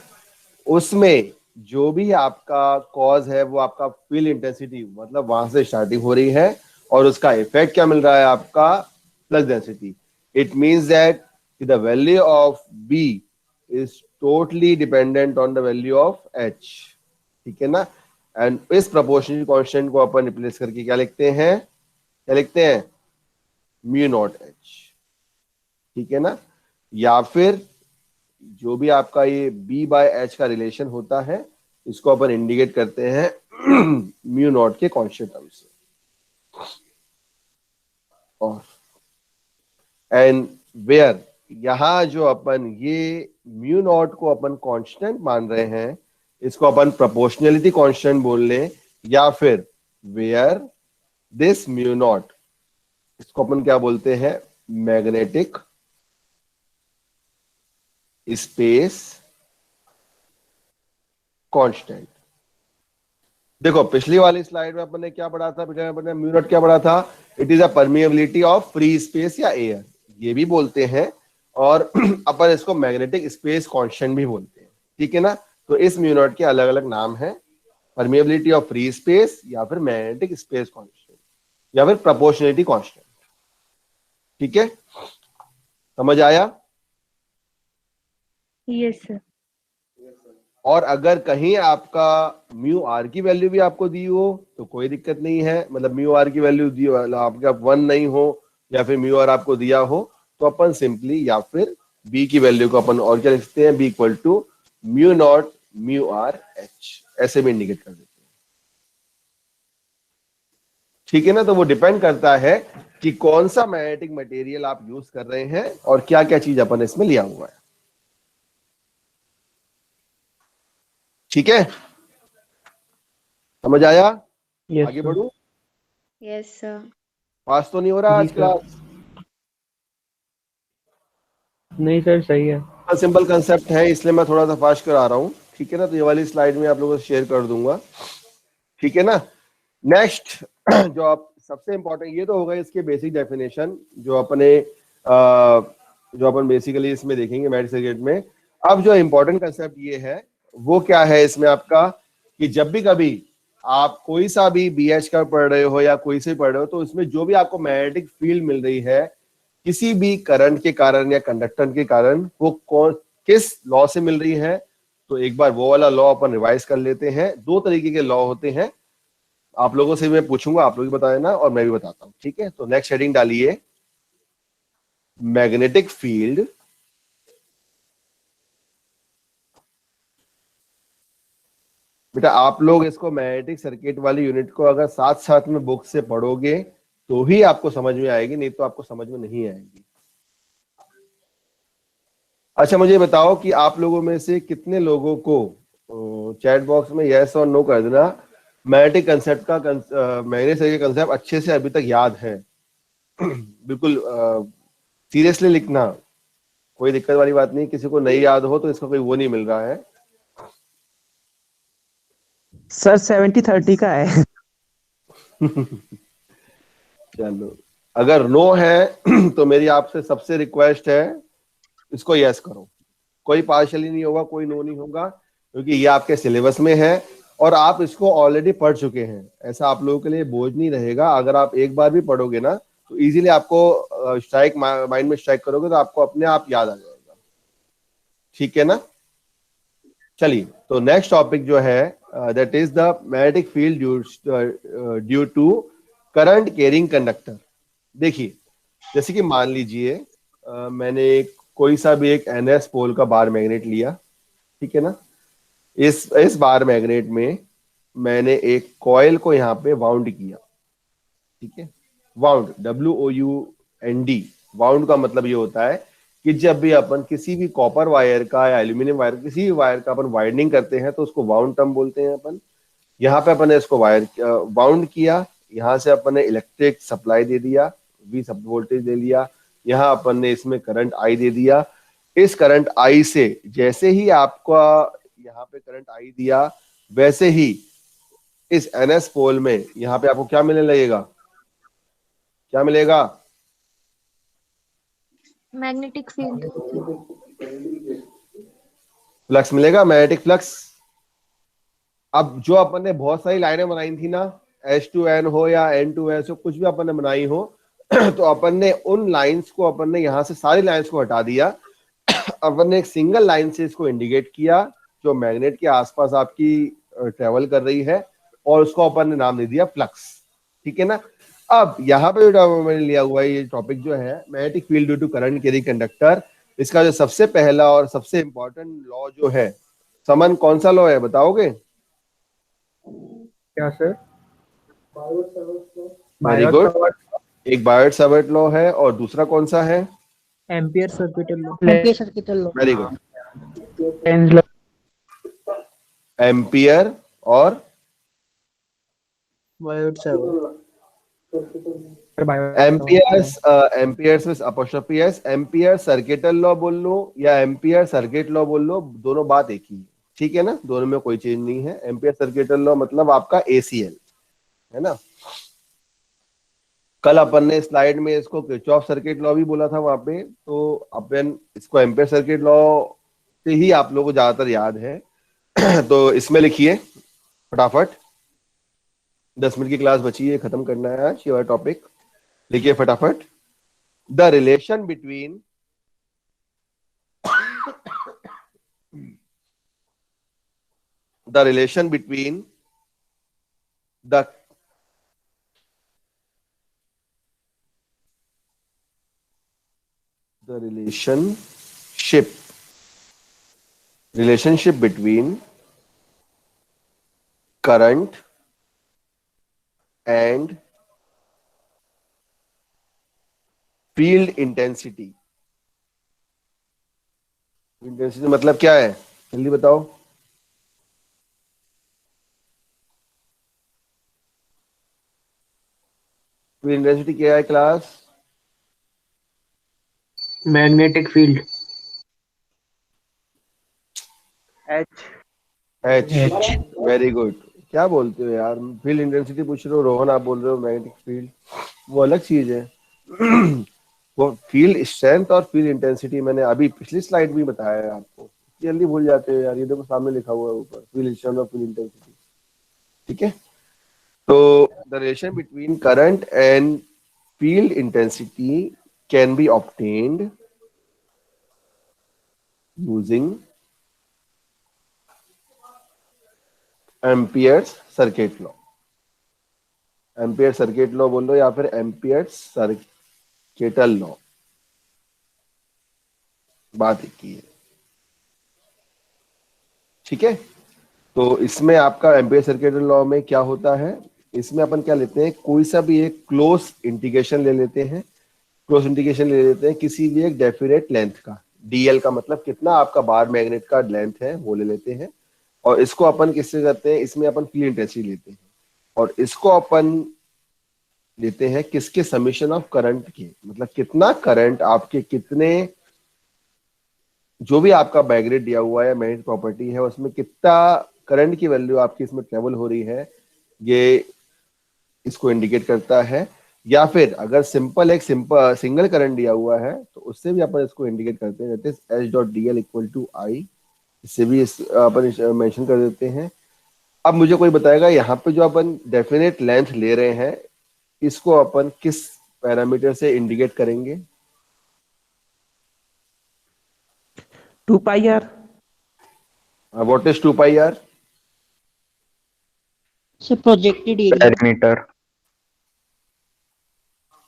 उसमें जो भी आपका कॉज है वो आपका फील्ड इंटेंसिटी, मतलब वहां से स्टार्टिंग हो रही है, और उसका इफेक्ट क्या मिल रहा है आपका, flux density. It means that the value of B is totally dependent on the value of H, ठीक है ना। एंड इस प्रोपोर्शनल कांस्टेंट को अपन रिप्लेस करके क्या लिखते हैं, म्यू नॉट एच, ठीक है ना। या फिर जो भी आपका ये B बाय एच का रिलेशन होता है, इसको अपन इंडिकेट करते हैं म्यू नॉट के कांस्टेंट टर्म से। और एंड वेयर, यहां जो अपन ये म्यू नॉट को अपन कांस्टेंट मान रहे हैं, इसको अपन प्रोपोर्शनलिटी कांस्टेंट बोल ले, या फिर वेयर दिस म्यू नॉट, इसको अपन क्या बोलते हैं, मैग्नेटिक स्पेस कांस्टेंट। देखो पिछली वाली स्लाइड में अपन ने क्या पढ़ा था, पिछले में अपन ने म्यू नॉट क्या पढ़ा था, it is a permeability of free space या एयर, ये भी बोलते हैं, और अपन इसको मैग्नेटिक स्पेस कांस्टेंट भी बोलते हैं, ठीक है ना। तो इस म्यू नॉट के अलग अलग नाम हैं, परमिएबिलिटी ऑफ फ्री स्पेस, या फिर मैग्नेटिक स्पेस कांस्टेंट, या फिर प्रोपोर्शनलिटी कांस्टेंट, ठीक है। समझ आया? Yes sir. और अगर कहीं आपका म्यू आर की वैल्यू भी आपको दी हो तो कोई दिक्कत नहीं है, मतलब म्यू आर की वैल्यू दी हो, आपके 1 नहीं हो, या फिर म्यू आर आपको दिया हो, तो अपन सिंपली या फिर बी की वैल्यू को अपन और क्या लिखते हैं, B equal to mu naught mu r H, ऐसे भी इंडिकेट कर देते हैं, ठीक है ना। तो वो डिपेंड करता है कि कौन सा मैग्नेटिक मटेरियल आप यूज कर रहे हैं और क्या क्या चीज अपन इसमें लिया हुआ है, ठीक है। समझ आया? यस आगे सर। बढ़ू? Yes sir. पास तो नहीं हो रहा जी आज सर। क्लास? नहीं सर, सही है। सिंपल कंसेप्ट है इसलिए मैं थोड़ा सा फास्ट करा रहा हूँ, ठीक है ना। तो ये वाली स्लाइड में आप लोगों से शेयर कर दूंगा, ठीक है ना। नेक्स्ट जो आप सबसे इंपॉर्टेंट, ये तो होगा इसके बेसिक डेफिनेशन जो अपन बेसिकली इसमें देखेंगे मैथ्स सर्किट में। अब जो इंपॉर्टेंट कंसेप्ट ये है वो क्या है इसमें आपका, कि जब भी कभी आप कोई सा भी BH का पढ़ रहे हो या कोई से पढ़ रहे हो, तो इसमें जो भी आपको मैग्नेटिक फील्ड मिल रही है किसी भी करंट के कारण या कंडक्टर के कारण वो कौन किस लॉ से मिल रही है, तो एक बार वो वाला लॉ अपन रिवाइज कर लेते हैं। दो तरीके के लॉ होते हैं, आप लोगों से मैं पूछूंगा, आप लोग भी बता देना और मैं भी बताता हूँ, ठीक है। तो नेक्स्ट हेडिंग डालिए, मैग्नेटिक फील्ड बेटा आप लोग इसको मैग्नेटिक सर्किट वाली यूनिट को अगर साथ साथ में बुक से पढ़ोगे तो ही आपको समझ में आएगी, नहीं तो आपको समझ में नहीं आएगी। अच्छा मुझे बताओ कि आप लोगों में से कितने लोगों को चैट बॉक्स में यस और नो कर देना, मैग्नेटिक कंसेप्ट का मैग्नेटिक सर्किट कंसेप्ट अच्छे से अभी तक याद है। बिल्कुल सीरियसली लिखना, कोई दिक्कत वाली बात नहीं। किसी को नहीं याद हो तो इसका कोई वो नहीं मिल रहा है। सर 70-30 का है। चलो अगर नो है तो मेरी आपसे सबसे रिक्वेस्ट है इसको यस करो, कोई पार्शियली नहीं होगा, कोई नो नहीं होगा, क्योंकि ये आपके सिलेबस में है और आप इसको ऑलरेडी पढ़ चुके हैं। ऐसा आप लोगों के लिए बोझ नहीं रहेगा, अगर आप एक बार भी पढ़ोगे ना तो इजीली आपको स्ट्राइक माइंड में स्ट्राइक करोगे तो आपको अपने आप याद आ जाएगा, ठीक है ना। चलिए तो नेक्स्ट टॉपिक जो है that is the magnetic field due to current carrying conductor. देखिए जैसे कि मान लीजिए मैंने कोई सा भी एक NS पोल का बार मैग्नेट लिया, ठीक है ना। इस बार मैग्नेट में मैंने एक कॉइल को यहाँ पे वाउंड किया, ठीक है। वाउंड WOUND, वाउंड का मतलब ये होता है कि जब भी अपन किसी भी कॉपर वायर का या एल्यूमिनियम वायर, किसी भी वायर का अपन वाइंडिंग करते हैं तो उसको वाउंड टर्म बोलते हैं अपन। यहाँ पे अपन ने इसको वायर वाउंड किया, यहाँ से अपन ने इलेक्ट्रिक सप्लाई दे दिया, V सब वोल्टेज दे लिया, यहाँ अपन ने इसमें करंट I दे दिया। इस करंट I से जैसे ही आपका यहाँ पे करंट I दिया वैसे ही इस NS पोल में यहाँ पे आपको क्या मिलने लगेगा, क्या मिलेगा? Magnetic field. फ्लक्स मिलेगा, मैग्नेटिक फ्लक्स। अब जो अपन ने बहुत सारी लाइनें बनाई थी ना, H2N हो या N2S हो, कुछ भी अपन ने बनाई हो तो अपन ने उन लाइंस को अपन ने यहाँ से सारी लाइंस को हटा दिया। अपन ने एक सिंगल लाइन से इसको इंडिकेट किया जो मैग्नेट के आसपास आपकी ट्रेवल कर रही है और उसको अपन ने नाम दे दिया फ्लक्स, ठीक है ना। अब यहाँ पे जो मैंने लिया हुआ है ये टॉपिक जो है magnetic field due to current carrying conductor, इसका जो सबसे पहला और सबसे इंपॉर्टेंट लॉ जो है, समन कौन सा लॉ है बताओगे? क्या सर? वेरी गुड, एक बायोट सावर्ट लॉ है और दूसरा कौन सा है? Ampere circuital law. Very good, ampere और एम्पियर्स में apostrophe S. Ampere circuital law बोल लो या एम्पियर सर्किट लॉ बोल लो, दोनों बात एक ही है, ठीक है ना, दोनों में कोई चेंज नहीं है। एम्पियर सर्किटल लॉ मतलब आपका ACL है ना। कल अपन ने स्लाइड में इसको किरचॉफ सर्किट लॉ भी बोला था वहां पे, तो अपन इसको एम्पियर सर्किट लॉ से ही आप लोगों को ज्यादातर याद है। तो इसमें लिखिए फटाफट, 10 मिनट की क्लास बची है, खत्म करना है आज ये टॉपिक। लिखिए फटाफट, the relation between the relationship between current and field intensity। Intensity मतलब क्या है, जल्दी बताओ। फील्ड इंटेंसिटी क्या है class? Magnetic field. H। Very good, क्या बोलते हो यार, फील्ड इंटेंसिटी पूछ रहे हो, रोहन आप बोल रहे हो मैग्नेटिक फील्ड, वो अलग चीज है। वो फील्ड स्ट्रेंथ और फील्ड इंटेंसिटी मैंने अभी पिछली स्लाइड में बताया है आपको, जल्दी भूल जाते हो यार। ये देखो सामने लिखा हुआ है ऊपर, फील्ड स्ट्रेंथ और फील्ड इंटेंसिटी, ठीक है। तो the relation between current and field intensity can be obtained using amperes circuit law. Ampere circuit law बोलो या फिर एम्पियर सर्किटल लॉ, बात एक ही है। ठीक है, तो इसमें आपका एम्पियर सर्किटल लॉ में क्या होता है, इसमें अपन क्या लेते हैं, कोई सा भी एक क्लोज इंटीग्रेशन ले लेते हैं, क्लोज इंटीग्रेशन ले लेते हैं किसी भी एक डेफिनेट लेंथ का, डीएल का मतलब कितना आपका बार मैग्नेट का लेंथ है वो ले लेते हैं, और इसको अपन किससे करते हैं, इसमें अपन फील्ड इंटेंसिटी लेते हैं, और इसको अपन लेते हैं किसके, समीशन ऑफ करंट के, मतलब कितना करंट आपके कितने, जो भी आपका मैग्नेट दिया हुआ है, मैग्नेट प्रॉपर्टी है, उसमें कितना करंट की वैल्यू आपकी इसमें ट्रेवल हो रही है, ये इसको इंडिकेट करता है। या फिर अगर एक सिंगल करंट दिया हुआ है तो उससे भी अपन इसको इंडिकेट करते हैं, that is H dot D L equal to I, इससे भी अपन मेंशन कर देते हैं। अब मुझे कोई बताएगा यहाँ पे जो अपन डेफिनेट लेंथ ले रहे हैं इसको अपन किस पैरामीटर से इंडिकेट करेंगे? 2 pi R. What is 2 pi R? Sir projected area. Parameter.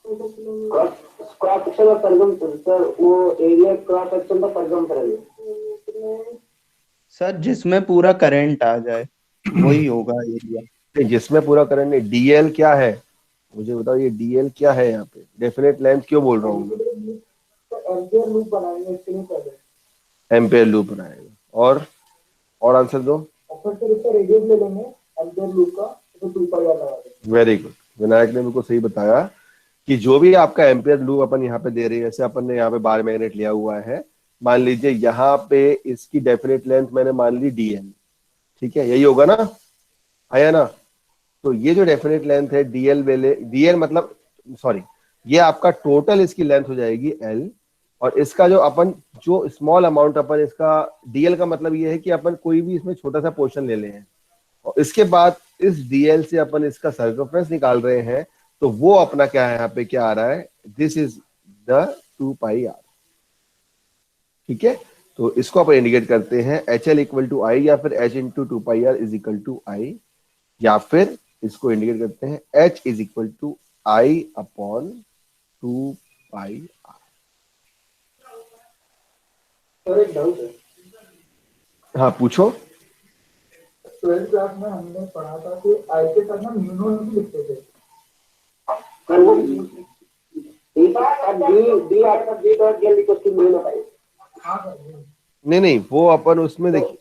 Cross section का परिगम सर, वो एरिया क्रॉस सेक्शन का परिगम करेंगे सर जिसमें पूरा करंट आ जाए वही होगा एरिया। जिसमें पूरा करंट नहीं, डीएल क्या है मुझे बताओ, ये डीएल क्या है यहाँ पे, डेफिनेट लेंथ क्यों बोल रहा हूँ? एम्पियर लूप बनाएंगे इसके लिए पहले। एम्पियर लूप बनाएगा, और आंसर दो। और फिर इसका रेडियस ले लेंगे एम्पियर लूप का, तो 2 पाई आर लगा देंगे। वेरी गुड, विनायक ने बिल्कुल सही बताया कि जो भी आपका एम्पियर लूप अपन यहाँ पे दे रही है, जैसे अपन ने यहाँ पे बार मैग्नेट लिया हुआ है, मान लीजिए यहाँ पे इसकी डेफिनेट लेंथ मैंने मान ली डीएल, ठीक है, यही होगा ना, आया ना? तो ये जो डेफिनेट लेंथ है डीएल मतलब सॉरी, ये आपका टोटल इसकी लेंथ हो जाएगी एल, और इसका जो स्मॉल अमाउंट अपन इसका डीएल का मतलब ये है कि अपन कोई भी इसमें छोटा सा पोर्शन ले लें, और इसके बाद इस डीएल से अपन इसका सर्कमफ्रेंस निकाल रहे हैं, तो वो अपना क्या है यहाँ पे, क्या आ रहा है, this is the 2 pi R. ठीक है, तो इसको अपन इंडिकेट करते हैं H L equal to I, या फिर H into 2 pi R is equal to I, या फिर इसको इंडिकेट करते हैं H is equal to I upon 2 pi R. Sir एक डाउट है, हाँ पूछो। 12th क्लास में हमने पढ़ा था कि आई के साथ हम म्यू नॉट भी लिखते थे। नहीं, वो अपन उसमें देखिए,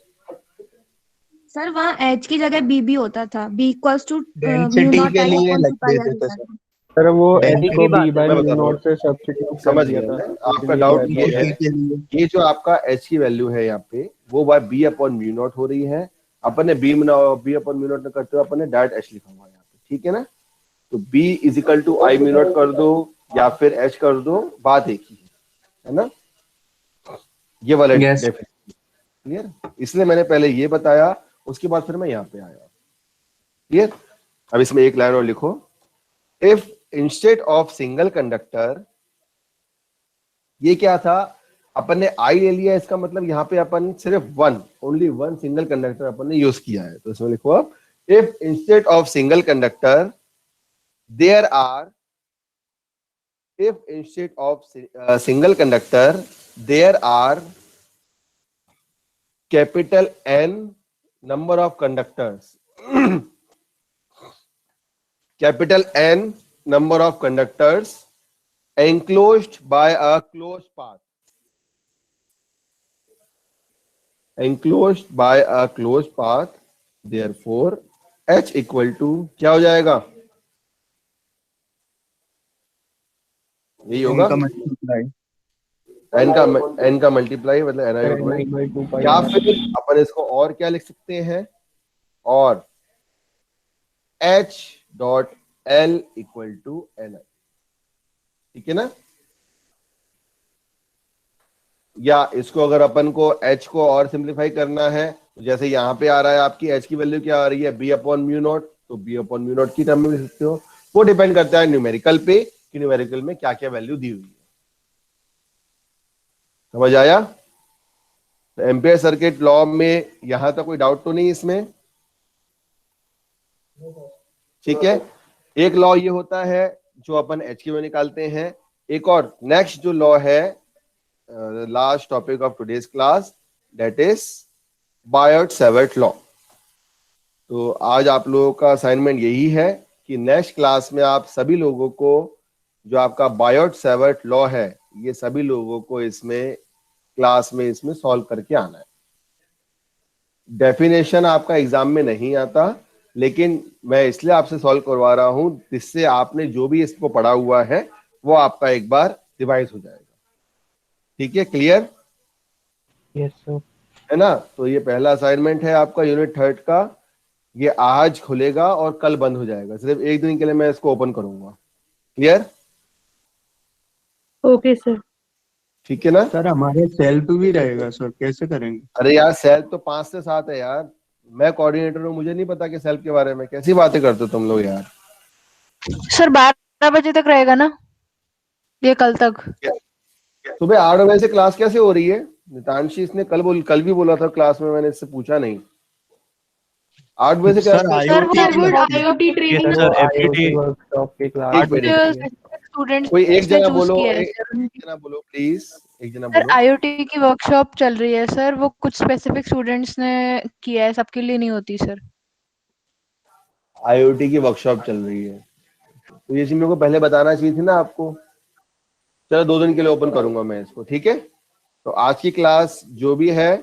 सर वहाँ एच की जगह बी भी होता था, बी इक्वल्स टू डेंसिटी के लिए लग देते थे सर। सर वो एच Density को की बात बी बाय मैं म्यू बता रहा नॉट से सब्स्टिट्यूट समझ गया मैं। आपका डाउट ये है, ये जो आपका एच की वैल्यू है यहाँ पे, वो by B upon mu naught हो रही है, अपन ने बी अपॉन म्यू नॉट करते हुए अपन ने डायरेक्ट एच लिखा हुआ है यहाँ पे, ठीक है ना? तो B is equal to I mu naught कर दो या फिर एच कर दो, बात एक ही है ना? ये वाला क्लियर, इसलिए मैंने पहले ये बताया, उसके बाद फिर मैं यहाँ पे आया। क्लियर? अब इसमें एक लाइन और लिखो, if instead of single conductor, ये क्या था, अपन ने आई ले लिया, इसका मतलब यहाँ पे अपन सिर्फ ओनली वन सिंगल कंडक्टर अपन ने यूज किया है, तो इसमें लिखो अब, if instead of single conductor there are, if instead of single conductor there are capital N number of conductors capital N number of conductors enclosed by a closed path, enclosed by a closed path, therefore H equal to क्या हो जाएगा, यही होगा n का multiply मतलब ni, या फिर अपन इसको और क्या लिख सकते हैं, और h dot l equal to ni, ठीक है ना? या इसको अगर अपन को h को और सिंप्लीफाई करना है, तो जैसे यहाँ पे आ रहा है आपकी h की वैल्यू क्या आ रही है, b अपॉन म्यू नॉट, तो b अपॉन म्यू नॉट की टर्म में लिख सकते हो, वो डिपेंड करता है न्यूमेरिकल पे कि न्यूमेरिकल में क्या क्या वैल्यू दी हुई है। समझ आया? एम्पियर सर्किट लॉ में यहां तक कोई डाउट तो नहीं इसमें? ठीक है, एक लॉ ये होता है जो अपन एच में निकालते हैं। एक और नेक्स्ट जो लॉ है, last topic of today's class, that is Biot-Savart law. तो आज आप लोगों का असाइनमेंट यही है कि नेक्स्ट क्लास में आप सभी लोगों को जो आपका बायोट-सैवर्ट लॉ है, ये सभी लोगों को इसमें क्लास में इसमें सॉल्व करके आना है। डेफिनेशन आपका एग्जाम में नहीं आता, लेकिन मैं इसलिए आपसे सॉल्व करवा रहा हूं जिससे आपने जो भी इसको पढ़ा हुआ है वो आपका एक बार रिवाइज हो जाएगा। ठीक है, क्लियर? Yes sir. है ना? तो ये पहला असाइनमेंट है आपका यूनिट 3 का। ये आज खुलेगा और कल बंद हो जाएगा, सिर्फ एक दिन के लिए मैं इसको ओपन करूंगा। क्लियर? Okay sir. ठीक है ना? सर हमारे सेल्फ भी रहेगा सर, कैसे करेंगे? अरे यार सेल्फ तो 5 से 7 है यार, मैं कोऑर्डिनेटर हूँ, मुझे नहीं पता कि सेल्फ के बारे में कैसी बातें करते हो तुम लोग यार। सर 12 बजे तक रहेगा ना ये, कल तक? सुबह 8 बजे से क्लास कैसे हो रही है? नितांशी इसने कल भी बोला था क्लास में, मैंने इससे पूछा नहीं। 8 बजे से सर क्लास सर वो IoT ट्रेनिंग वर्कशॉप की क्लास। एक मिनट, स्टूडेंट्स कोई एक जना choose बोलो, किया है, एक जना बोलो प्लीज, एक जना सर बोलो। IoT की वर्कशॉप चल रही है सर, वो कुछ स्पेसिफिक स्टूडेंट्स ने किया है, सबके लिए नहीं होती सर। IoT की वर्कशॉप चल रही है, तो ये चीज मेरे को पहले बताना चाहिए थी ना आपको। चलो 2 दिन के लिए ओपन करूंगा मैं इसको, ठीक है? तो आज की क्लास जो भी है,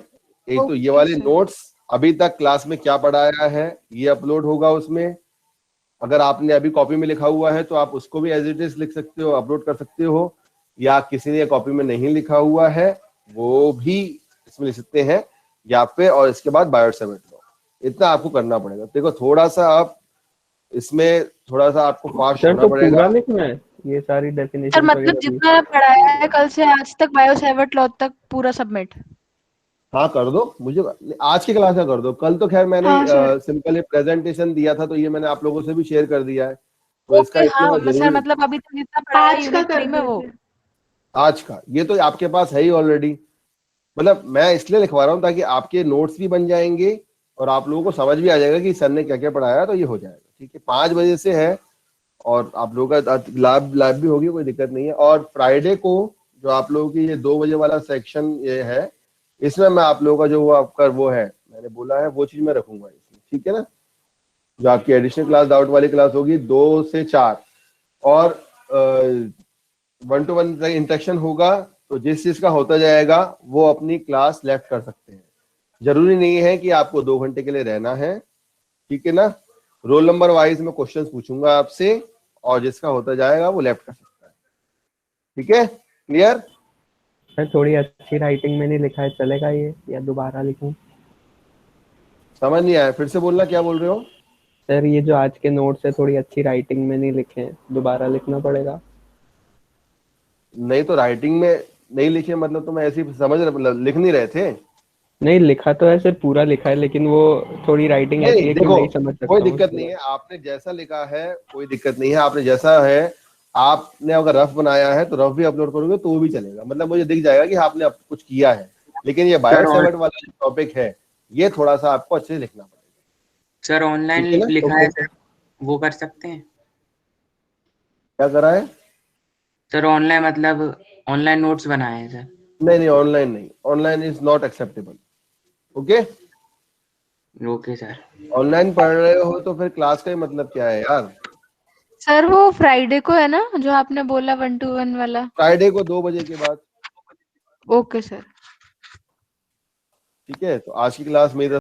एक तो ये वाले नोट्स अभी तक क्लास में क्या पढ़ाया है ये अपलोड होगा उसमें। अगर आपने अभी कॉपी में लिखा हुआ है तो आप उसको भी एज इट इज लिख सकते हो, अपलोड कर सकते हो, या किसी ने कॉपी में नहीं लिखा हुआ है वो भी इसमें लिख सकते हैं या पे। और इसके बाद बायोट-सैवर्ट लॉ, इतना आपको करना पड़ेगा। देखो थोड़ा सा आप इसमें थोड़ा सा आपको फास्ट सर होना तो पड़ेगा। पूरा लिखना है ये सारी सर डेफिनेशन मतलब जितना पढ़ाया है कल से आज तक बायो-सैवर्ट लॉ तक पूरा सबमिट? हाँ कर दो, मुझे आज की क्लास में कर दो। कल तो खैर मैंने हाँ, सर। सिंपल प्रेजेंटेशन दिया था, तो ये मैंने आप लोगों से भी शेयर कर दिया है, तो इसका ओके इतना हाँ जरूरी सर, मतलब अभी तक जितना पढ़ा है आज का यूनिट कर 3 में वो। देते। आज का ये तो आपके पास है ही ऑलरेडी। मतलब मैं इसलिए लिखवा रहा हूँ ताकि आपके नोट्स भी बन जाएंगे और आप लोगों को समझ भी आ जाएगा कि सर ने क्या क्या पढ़ाया, तो ये हो जाएगा। ठीक है, 5 बजे से है और आप लोगों का लैब भी होगी, कोई दिक्कत नहीं है। और फ्राइडे को जो आप लोगों की ये 2 बजे वाला सेक्शन ये है, इसमें मैं आप लोगों का जो वो आपका वो है मैंने बोला है वो चीज मैं रखूंगा इसमें। ठीक है ना? जो आपकी एडिशनल क्लास डाउट वाली क्लास होगी 2 से 4, और 1-to-1 इंटरेक्शन होगा। तो जिस चीज का होता जाएगा वो अपनी क्लास लेफ्ट कर सकते हैं, जरूरी नहीं है कि आपको 2 घंटे के लिए रहना है। ठीक है ना? रोल नंबर वाइज में क्वेश्चंस पूछूंगा आपसे और जिसका होता जाएगा वो लेफ्ट कर सकता है। ठीक है, क्लियर? सर थोड़ी अच्छी राइटिंग में नहीं लिखा है, चलेगा ये या दोबारा लिखूं? समझ नहीं आया, फिर से बोलना, क्या बोल रहे हो? सर ये जो आज के नोट्स है थोड़ी अच्छी राइटिंग में नहीं लिखे हैं, दोबारा लिखना पड़ेगा? नहीं तो राइटिंग में नहीं लिखे मतलब तो मैं ऐसे ही समझ मतलब लिख नहीं रहे थे। नहीं लिखा तो है सर, पूरा लिखा है, लेकिन वो थोड़ी राइटिंग ऐसी है कि देखो नहीं समझ सकता कोई हूँ दिक्कत नहीं है, आपने जैसा लिखा है कोई दिक्कत नहीं है। आपने जैसा है, आपने अगर रफ बनाया है तो रफ भी अपलोड करोगे तो वो भी चलेगा, मतलब मुझे दिख जाएगा कि आपने कुछ किया है। लेकिन ये बायोट-सैवर्ट वाला जो टॉपिक है ये थोड़ा सा आपको अच्छे से लिखना पड़ेगा। सर ऑनलाइन ठीक है ना? लिखा है सर, वो कर सकते हैं? क्या करा है? सर ऑनलाइन मतलब ऑनलाइन नोट्स बनाए हैं सर। नहीं ऑनलाइन नहीं, online is not acceptable. Okay, okay sir. Online पढ़ रहे हो तो फिर क्लास का ही मतलब क्या है यार? सर वो फ्राइडे को है ना जो आपने बोला 1-to-1 वाला? फ्राइडे को 2 बजे के बाद। Okay sir. ठीक है, तो आज की क्लास मेरी